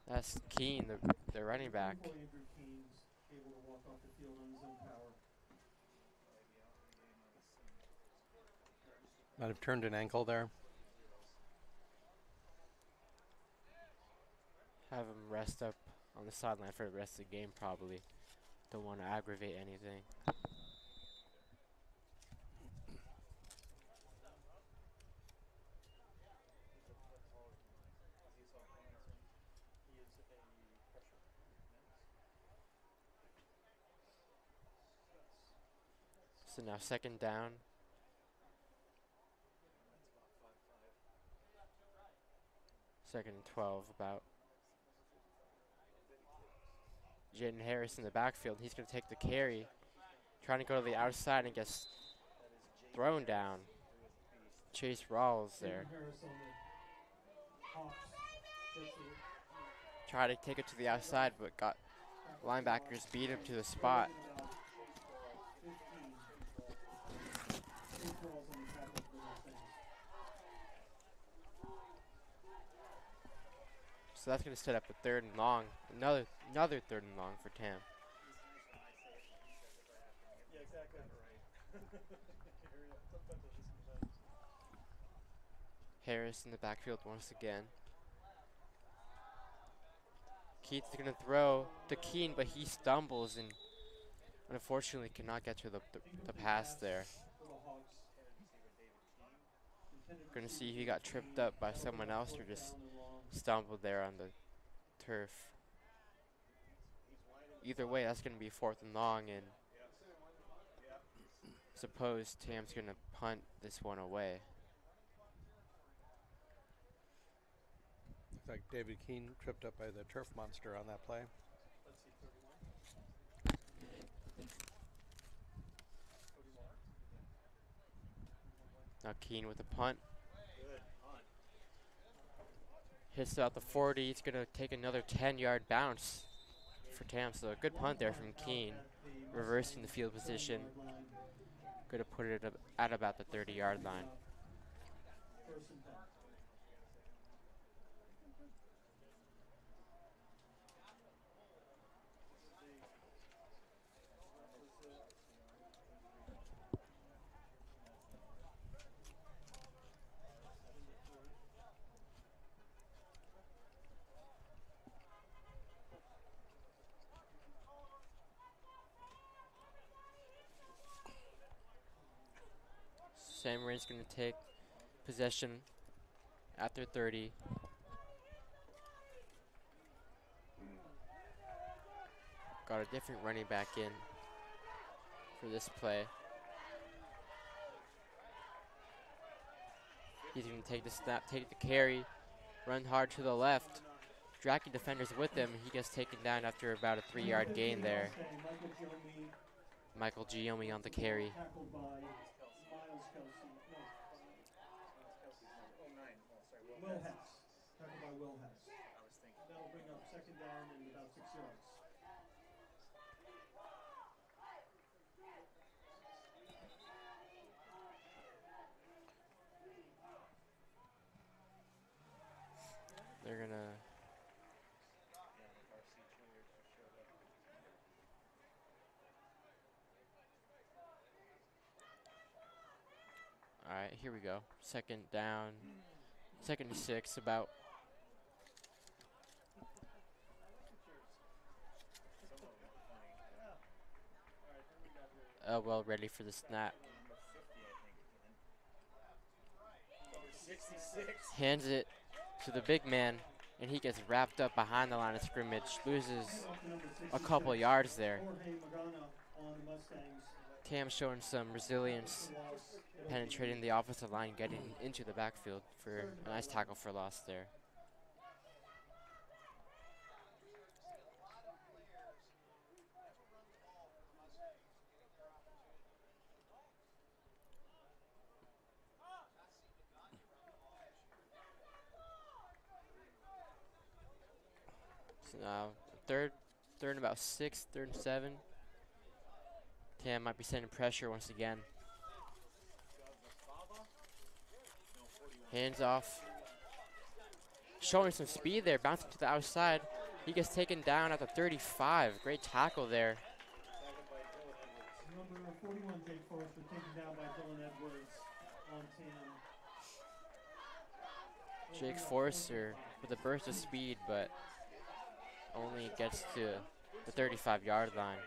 That's Keene, the running back. Andrew Keene's able to walk off the field on his own power. Might have turned an ankle there. Have him rest up on the sideline for the rest of the game, probably. Don't want to aggravate anything. So now second down. Second and 12 about. Jaden Harris in the backfield. He's going to take the carry. Trying to go to the outside and gets thrown down. Chase Rawls there. Harris on the Hawks. Tried to take it to the outside, but got linebackers beat him to the spot. So that's going to set up a third and long. Another third and long for Tam. Yeah, exactly. Harris in the backfield once again. Keith's going to throw to Keene, but he stumbles and unfortunately cannot get to the pass there. Going to see if he got tripped up by someone else or just stumbled there on the turf. Either way, that's going to be fourth and long, and suppose Tam's going to punt this one away. Looks like David Keene tripped up by the turf monster on that play. Let's see, 31. Now Keene with the punt. Hits out the 40. It's going to take another 10-yard bounce for Tam. So a good punt there from Keene. Reversing the field position. Going to put it at about the 30-yard line. San Marin's going to take possession after 30. Got a different running back in for this play. He's going to take the snap, take the carry, run hard to the left. Dragging defenders with him. He gets taken down after about a 3-yard gain there. Michael Giomi on the carry. Tackled by Miles Kelsey. No, Will Hess. Tackled by Will Hess. That'll bring up second down and about 6 yards. They're gonna. All right, here we go. Second down, second and 6, about. Well, ready for the snap. Hands it to the big man, and he gets wrapped up behind the line of scrimmage. Loses a couple yards there. Tam showing some resilience, penetrating the offensive line, getting into the backfield for a nice tackle for loss there. So now third and about 6, 3rd and 7. Tam might be sending pressure once again. Hands off. Showing some speed there, bouncing to the outside. He gets taken down at the 35. Great tackle there. Number 41, Jake Forrester, taken down by Dylan Edwards on Tam. Jake Forrester with a burst of speed, but only gets to the 35-yard line.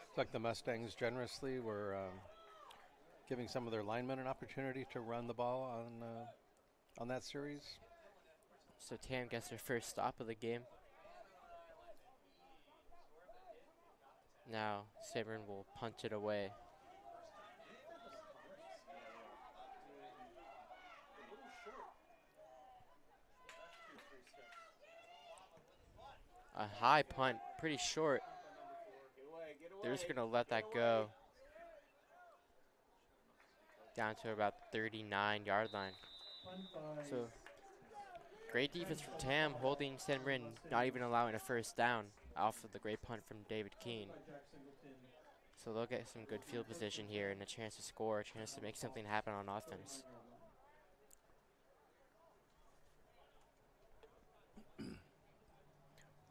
It's like the Mustangs generously were giving some of their linemen an opportunity to run the ball on that series. So Tam gets their first stop of the game. Now Sabrin will punt it away. A high punt, pretty short. They're just gonna let that go. Down to about the 39-yard line. So great defense from Tam, holding San Marin, not even allowing a first down off of the great punt from David Keene. So they'll get some good field position here and a chance to score, a chance to make something happen on offense.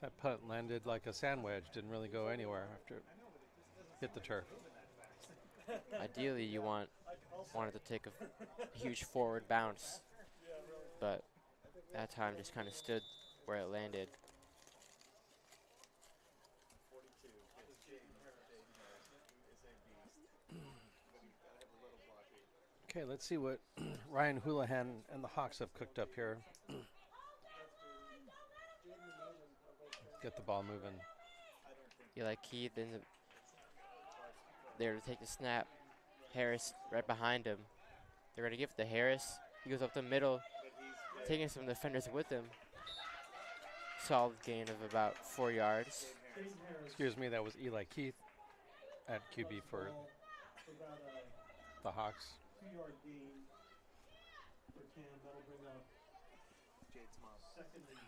That punt landed like a sand wedge, didn't really go anywhere after it hit the turf. Ideally, you wanted to take a huge forward bounce, but that time just kind of stood where it landed. Okay, let's see what Ryan Houlihan and the Hawks have cooked up here. Get the ball moving. Eli Keith in there to take the snap. Harris right behind him. They're going to give it to Harris. He goes up the middle, taking some defenders with him. Solid gain of about 4 yards. Excuse me, that was Eli Keith at QB for the Hawks. 2-yard gain for Tam. That'll bring up second and 6.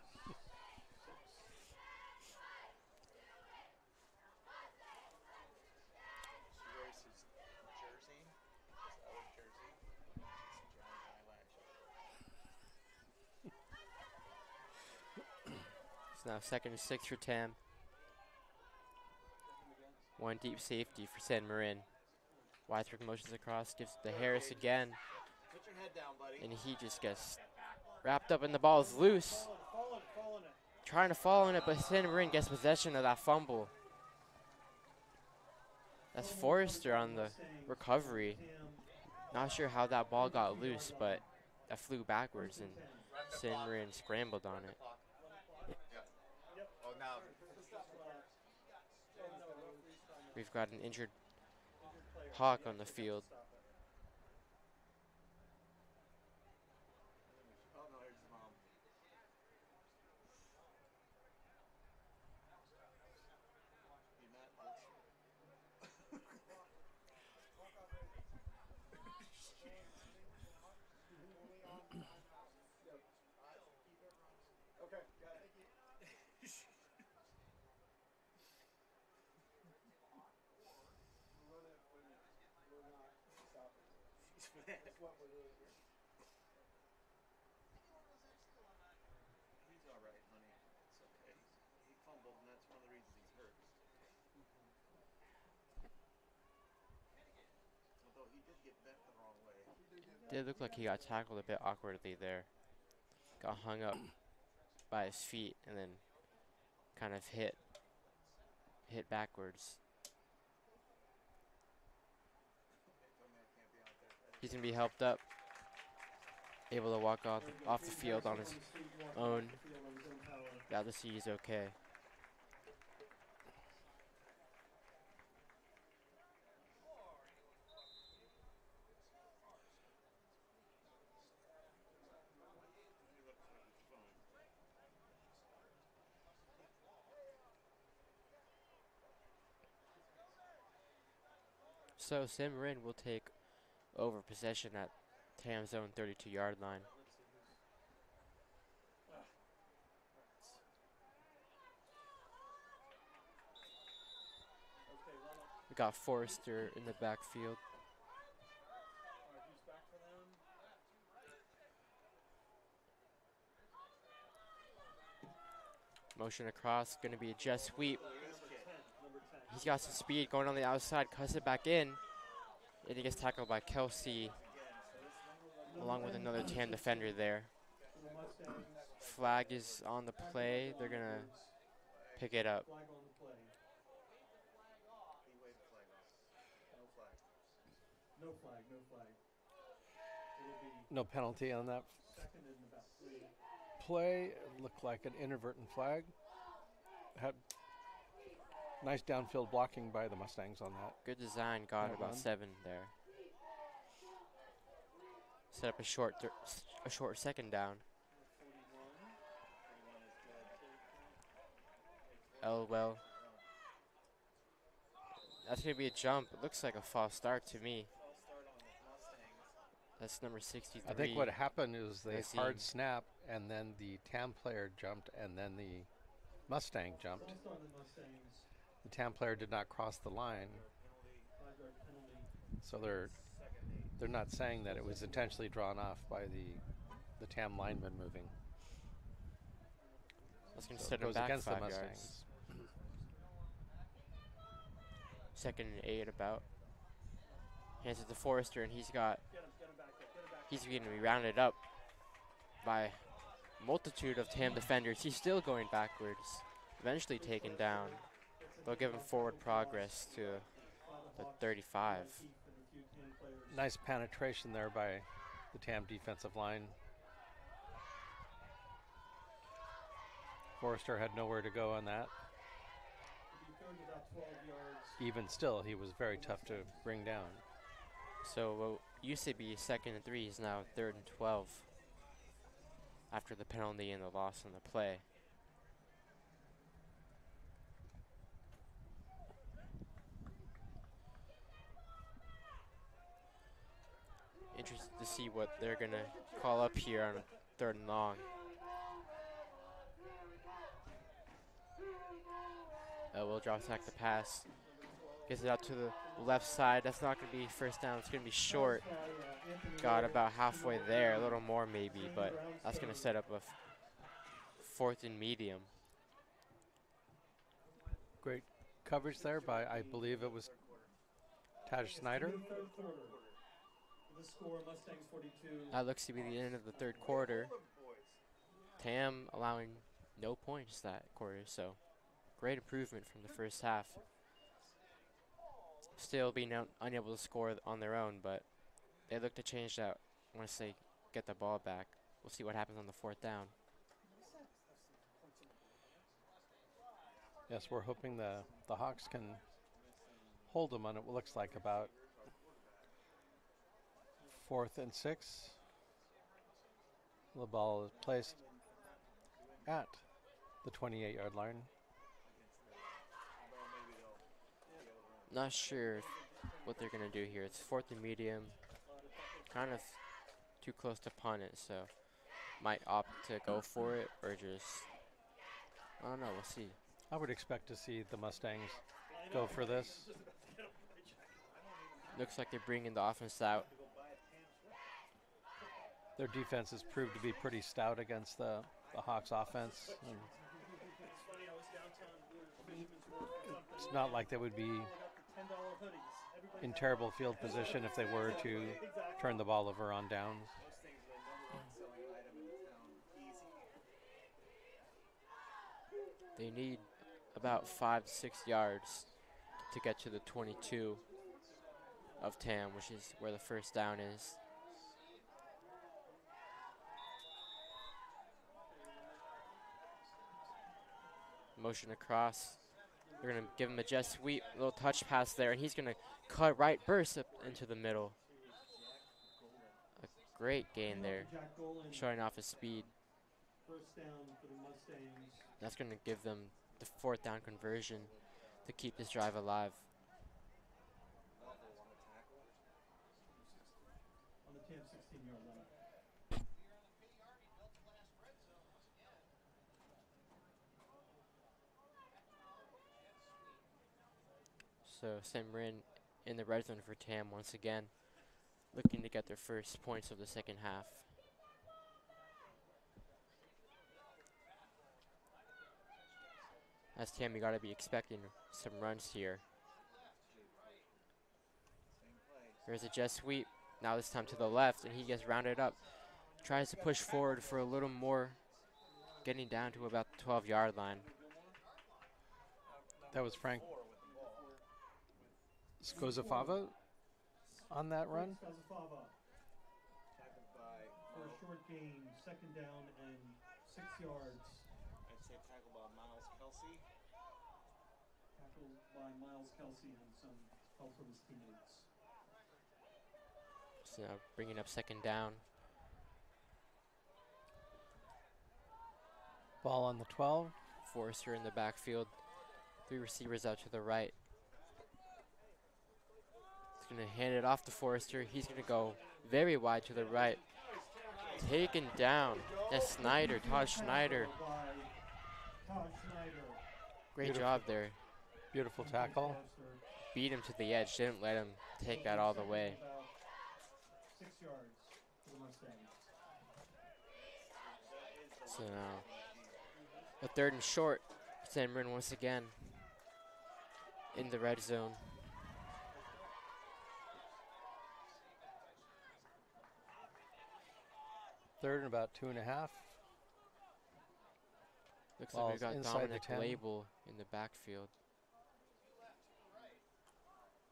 It's now second and 6 for Tam. One deep safety for San Marin. Weisberg motions across, gives it to Harris again. And he just gets wrapped up and the ball is loose. Trying to fall in it, but San Marin gets possession of that fumble. That's Colin Forrester on the Mustangs recovery. Tam, Not sure how that ball got 32 loose, yard but line. that flew First backwards and and 10. Simran scrambled on it. Oh, now. We've got an injured Injured player. Hawk Yeah, on the so we have to field. stop it. Oh, no, here's his mom. Hey, Matt, okay, got it. Run it when we're not stopping. That's what we're doing here. He's all right, honey. It's okay. He fumbled, and that's one of the reasons he's hurt. Although he did get bent the wrong way. Did look like he got tackled a bit awkwardly there. Got hung up by his feet and then kind of hit backwards. He's gonna be helped up, able to walk off the field on his own. Glad to see he's okay. So Marin will take over possession at Tam's own 32-yard line. Okay, run it. We got Forrester in the backfield. All right, who's back for them? Motion across, gonna be a jet sweep. Number 10. He's got some speed going on the outside, cuts it back in. And he gets tackled by Kelsey along with another Tam defender there. For the Mustangs, Flag is on the play. They're gonna pick it up. flag on the play. He waved the flag off. No flag. No flag, no flag. It'll be No penalty on that second and about 3. play. It looked like an inadvertent flag. Had nice downfield blocking by the Mustangs on that. Good design, got That about one. 7 there. Set up a short second down. 41 is good. Oh well. That's gonna be a jump. It looks like a false start to me. False start on the Mustangs. That's number 63. I think what happened is they Nazim. hard snap, and then the Tam player jumped, and then the Mustang jumped. Crossed on the Mustangs, The Tam player did not cross the line, 5-yard penalty. so they're not saying that it was intentionally drawn off by the Tam lineman moving. That's gonna So it set him goes back against the 5 Mustangs. yards. Second and 8 about. Hands it to Forrester, and he's got. Get him back there. Get him back He's going to be rounded up by a multitude of Tam defenders. He's still going backwards. Eventually taken down. They'll give him forward progress to the 35. Nice penetration there by the Tam defensive line. Forrester had nowhere to go on that. Even still, he was very tough to bring down. So what used to be second and 3 is now 3rd and 12 after the penalty and the loss on the play. Interested to see what they're going to call up here on 3rd and long. Will drop back the pass. Gets it out to the left side. That's not going to be first down. It's going to be short. Got about halfway there, a little more maybe, but that's going to set up a 4th and medium. Great coverage there by, I believe it was Taj Snyder. The score, Mustangs 42. That looks to be the end of the 3rd quarter. Tam allowing no points that quarter, so great improvement from the first half. still being unable to score on their own, but they look to change that once they get the ball back. We'll see what happens on the 4th down. Yes, we're hoping the Hawks can hold them on it looks like about 4th and 6. The ball is placed at the 28-yard line. Not sure what they're going to do here. It's 4th and medium. Kind of too close to punt it, so might opt to go for it or just, I don't know, we'll see. I would expect to see the Mustangs go for this. Looks like they're bringing the offense out. Their defense has proved to be pretty stout against the Hawks offense. And it's not like they would be in terrible field position if they were to turn the ball over on downs. They need about 5 to 6 yards to get to the 22 of Tam, which is where the 1st down is. Motion across. They're going to give him a jet sweep, little touch pass there, and he's going to cut right burst up into the middle. A great gain there, showing off his speed. 1st down for the Mustangs. That's going to give them the 4th down conversion to keep this drive alive. On the 10, 16-yard line. So Marin in the red zone for Tam once again, looking to get their first points of the 2nd half. As Tam, you got to be expecting some runs here. There's a jet sweep. Now this time to the left, and he gets rounded up. Tries to push forward for a little more, getting down to about the 12-yard line. That was Frank Skozafava on that run. Skazafava. For a short gain, 2nd down and 6 yards. I'd say tackled by Miles Kelsey. Tackled by Miles Kelsey and some help from his teammates. So bringing up 2nd down. Ball on the 12. Forrester in the backfield. 3 receivers out to the right. He's going to hand it off to Forrester. He's going to go very wide to the right. Taken down. That's Snyder, Todd Schneider. Great Beautiful. job there. Beautiful tackle. Beat him to the edge. Didn't let him take that all the way. 6 yards for the Mustangs. So now, a 3rd and short. Marin once again in the red zone. Third and about 2.5. Looks like Ball's we've got inside Dominic the 10. Label in the backfield.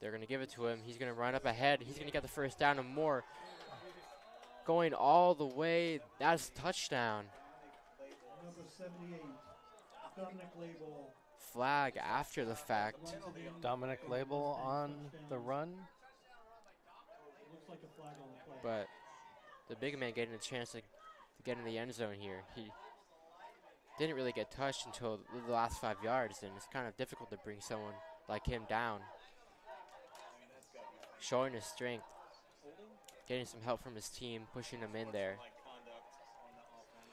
They're going to give it to him. He's going to run up ahead. He's going to get the 1st down and more. Going all the way. That's touchdown. Number 78, Dominic Label. Flag after the fact. Dominic Label on the run. Looks like a flag on the play. But the big man getting a chance to get in the end zone here. He didn't really get touched until the last 5 yards, and it's kind of difficult to bring someone like him down. Showing his strength, getting some help from his team, pushing him in there.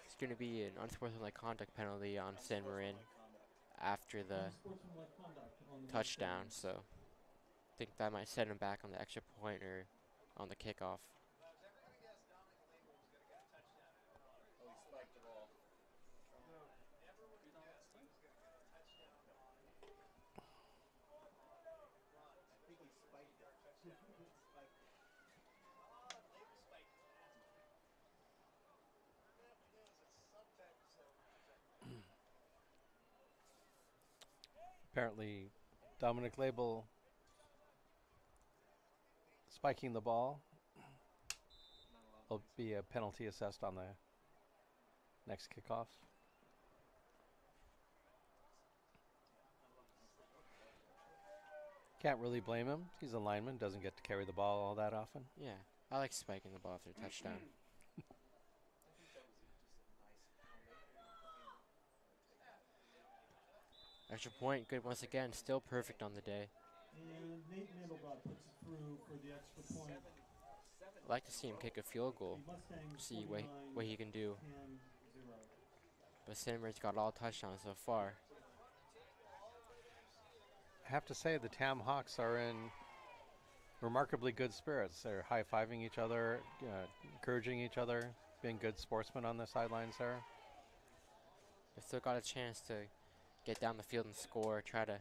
It's going to be an unsportsmanlike conduct penalty on San Marin after the Unsportsmanlike conduct on the touchdown, Mustangs. so I think that might set him back on the extra point or on the kickoff. Apparently, Dominic Label spiking the ball. There'll be a penalty assessed on the next kickoff. Can't really blame him. He's a lineman, doesn't get to carry the ball all that often. Yeah, I like spiking the ball after a touchdown. Extra point, good once again, still perfect on the day. And Nate Mandelbrot puts it through for the extra point. I'd like to see him kick a field goal, The Mustangs see 49, what he can do. 10-0. But Simmer's got all touchdowns so far. I have to say the Tam Hawks are in remarkably good spirits. They're high-fiving each other, encouraging each other, being good sportsmen on the sidelines there. They've still got a chance to get down the field and score, try to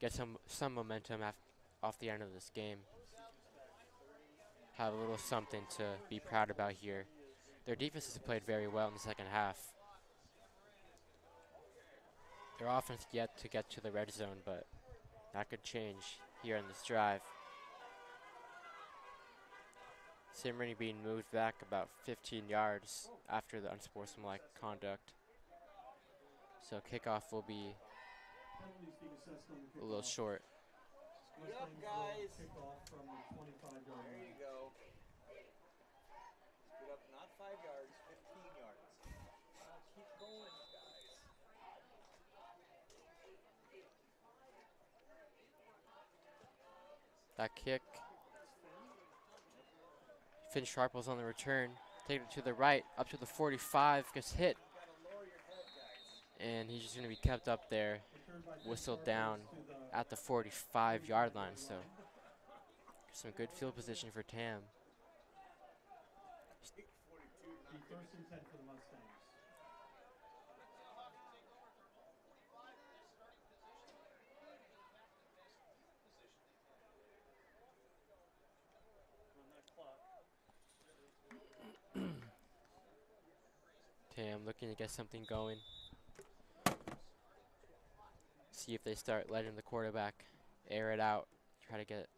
get some momentum off the end of this game. Have a little something to be proud about here. Their defense has played very well in the second half. Their offense yet to get to the red zone, but that could change here in this drive. Simrini being moved back about 15 yards after the unsportsmanlike conduct. So kickoff will be Penalties being assessed on the a little kickoff. short. Yup, Mustangs guys. will kick off from the 25-yard There line. you go. Put up not 5 yards, 15 yards. Keep going, guys. That kick. Finn Sharple's on the return. Taking it to the right, up to the 45, gets hit. You gotta lower your head, guys. And he's just going to be kept up there, Returned by whistled Sharples down to the at the 45-yard line. So some good field position for Tam. the first and 10 for the Mustangs. On that clock. Tam looking to get something going. See if they start letting the quarterback air it out. Try to get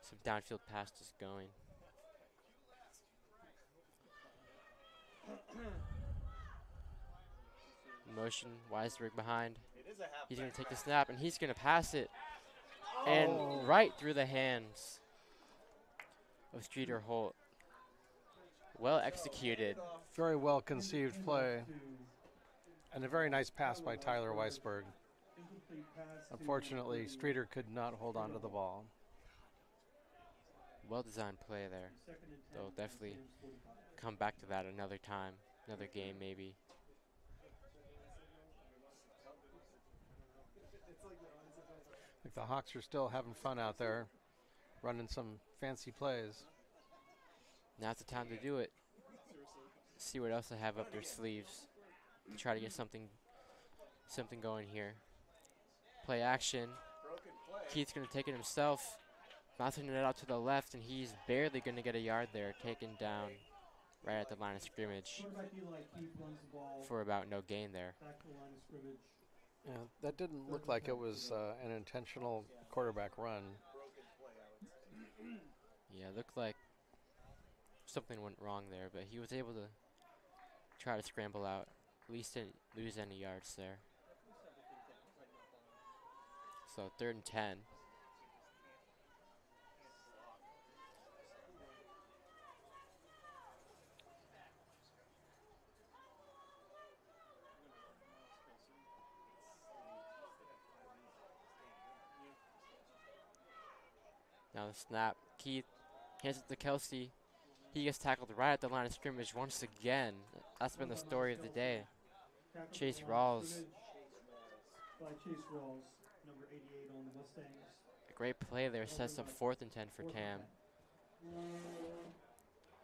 some downfield passes going. Motion, Weisberg behind. It is a half. He's going to take the snap, and he's going to pass it. And right through the hands of Streeter Holt. Well executed. Very well conceived play. To And a very nice pass by Tyler Weisberg. incomplete pass to Unfortunately, Streeter could not hold on to the ball. Well designed play there. second and 10 They'll for definitely Mustangs 45. come back to that another time, another game maybe. Like the Hawks are still having fun out there, running some fancy plays. Now's the time to do it. See what else they have up their sleeves to try to get something going here. Play action. Broken play. Keith's going to take it himself. Bouncing it out to the left, and he's barely going to get a yard there. Taken down right at the line of scrimmage Quarterback Eli Keith runs the ball for about no gain there. back to the line of scrimmage. Yeah, that didn't look like it was an intentional quarterback run. Broken play, I would say. Yeah, looked like something went wrong there, but he was able to try to scramble out. At least didn't lose any yards there. So 3rd and 10. Now the snap. Keith hands it to Kelsey. He gets tackled right at the line of scrimmage once again. That's been the story of the day. Tackled Chase at the line of Rawls. scrimmage by Chase Rawls, number 88 on the Mustangs. A great play there sets up 4th and 10 for Fourth and Tam.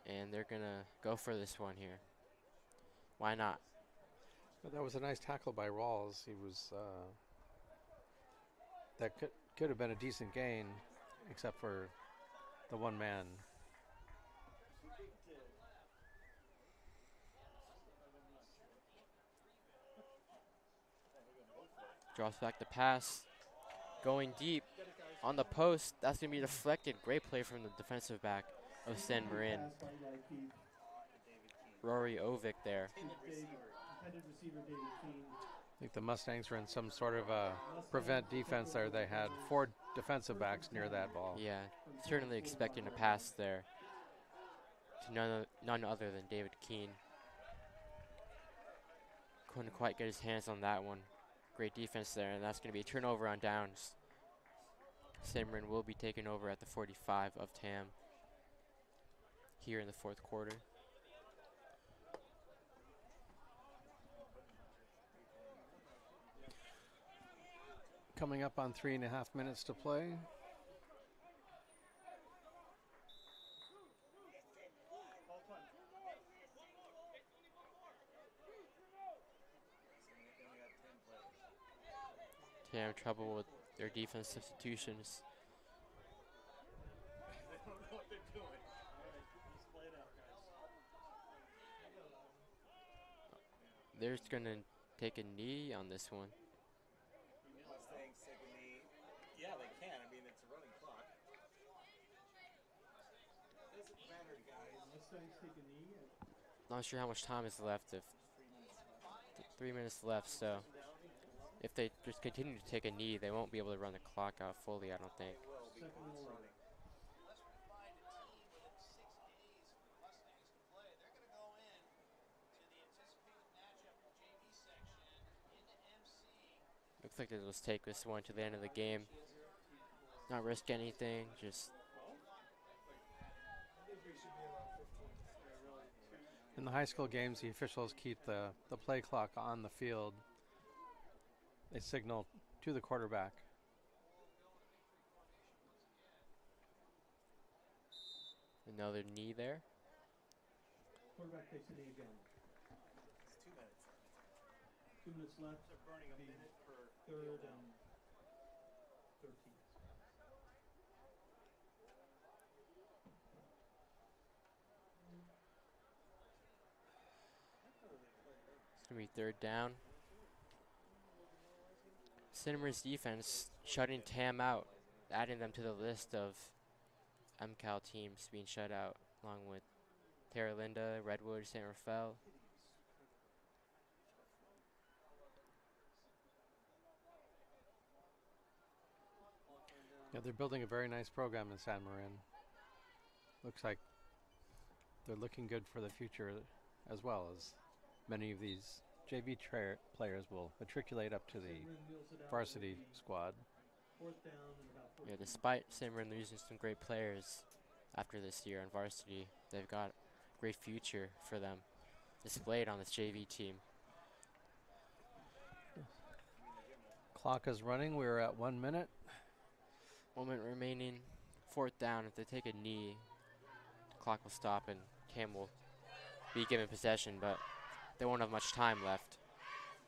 10. And they're going to go for this one here. Why not? But that was a nice tackle by Rawls. He was that could have been a decent gain, except for the one man. Drops back the pass. Going deep. On the post, that's going to be deflected. Great play from the defensive back of San Marin. Pass by Keith. Rory Ovick there. Intended receiver David Keane. I think the Mustangs were in some sort of a prevent defense there. They had 4 defensive backs near that ball. Yeah, certainly expecting a pass there to none other than David Keane. Couldn't quite get his hands on that one. Great defense there, and that's going to be a turnover on downs. San Marin will be taking over at the 45 of TAM here in the 4th quarter. Coming up on 3.5 minutes to play. TAM trouble with their defense substitutions. They don't know what they're doing. Play it out, guys. They're just going to take a knee on this one. Mustangs take a knee. Yeah, they can. I mean, it's a running clock. Doesn't matter, guys. Mustangs take a knee. Not sure how much time is left. If 3 minutes left, so if they just continue to take a knee, they won't be able to run the clock out fully, I don't think. Second and 11. Looks like they'll just take this one to the end of the game. Not risk anything, just In the high school games, the officials keep the play clock on the field. They signal to the quarterback. another knee there. Quarterback takes a knee again. It's 2 minutes. 2 minutes left. They're burning a The minute per third and 13. It's going to be 3rd down. Cinema's defense shutting TAM out, adding them to the list of MCAL teams being shut out, along with Terra Linda, Redwood, San Rafael. Yeah, they're building a very nice program in San Marin. Looks like they're looking good for the future, as well as many of these JV players will matriculate up to the varsity squad. Fourth down and about 14. Yeah, despite San Marin losing some great players after this year on varsity, they've got a great future for them displayed on this JV team. Clock is running. We're at 1 minute. 1 minute remaining, 4th down. If they take a knee, the clock will stop and TAM will be given possession, but they won't have much time left.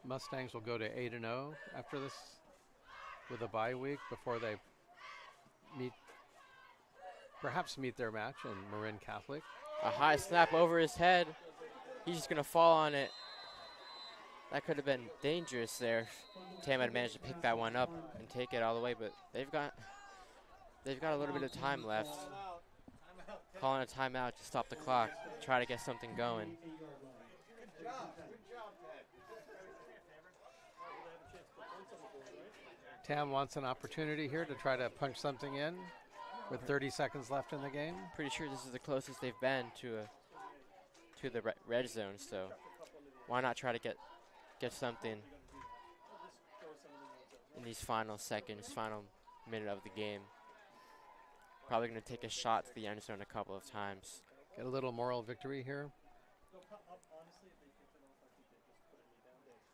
Mustangs will go to 8-0 after this with a bye week before they perhaps meet their match in Marin Catholic. A high snap over his head. He's just going to fall on it. That could have been dangerous there. TAM had managed to pick that one up and take it all the way, but they've got a little bit of time left. Calling a timeout to stop the clock, try to get something going. Good job. Good job, Ted. TAM wants an opportunity here to try to punch something in with 30 seconds left in the game. Pretty sure this is the closest they've been to the red zone, so why not try to get something in these final seconds, final minute of the game. Probably going to take a shot to the end zone a couple of times. Get a little moral victory here. honestly, if they kicked it off, I think they just put a knee down there.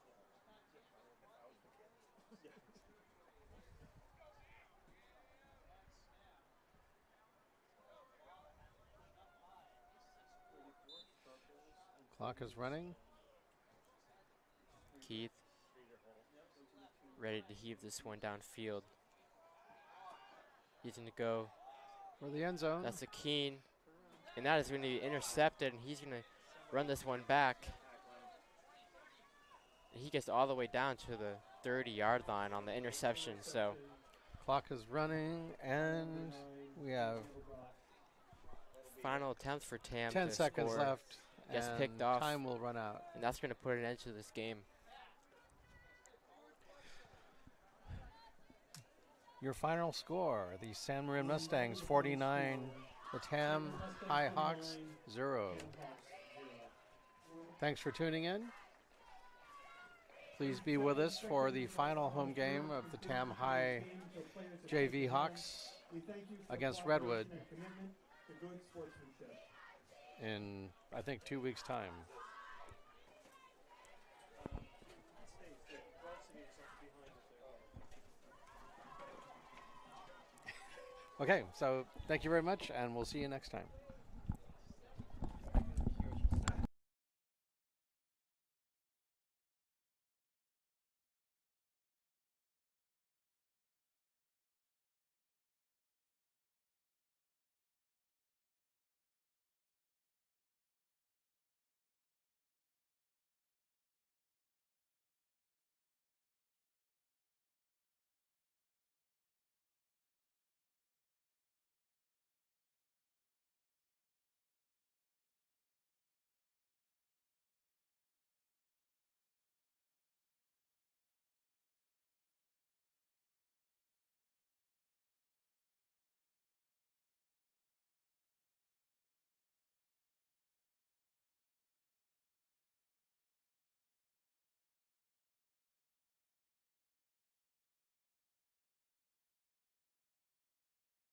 Clock is running. Keith ready to heave this one downfield. He's going to go. For the end zone. That's a Keen. And that is going to be intercepted, and he's going to run this one back. And he gets all the way down to the 30-yard line on the interception. So Clock is running, and we have Final attempt for Tam 10 to seconds score. left, Gets and picked off. time will run out. And that's going to put an end to this game. Your final score, the San Marin Mustangs 49, the Tam High Hawks 0. Thanks for tuning in. Please be with us for the final home game of the Tam High JV Hawks against Redwood in, I think, 2 weeks' time. Okay, so thank you very much, and we'll see you next time.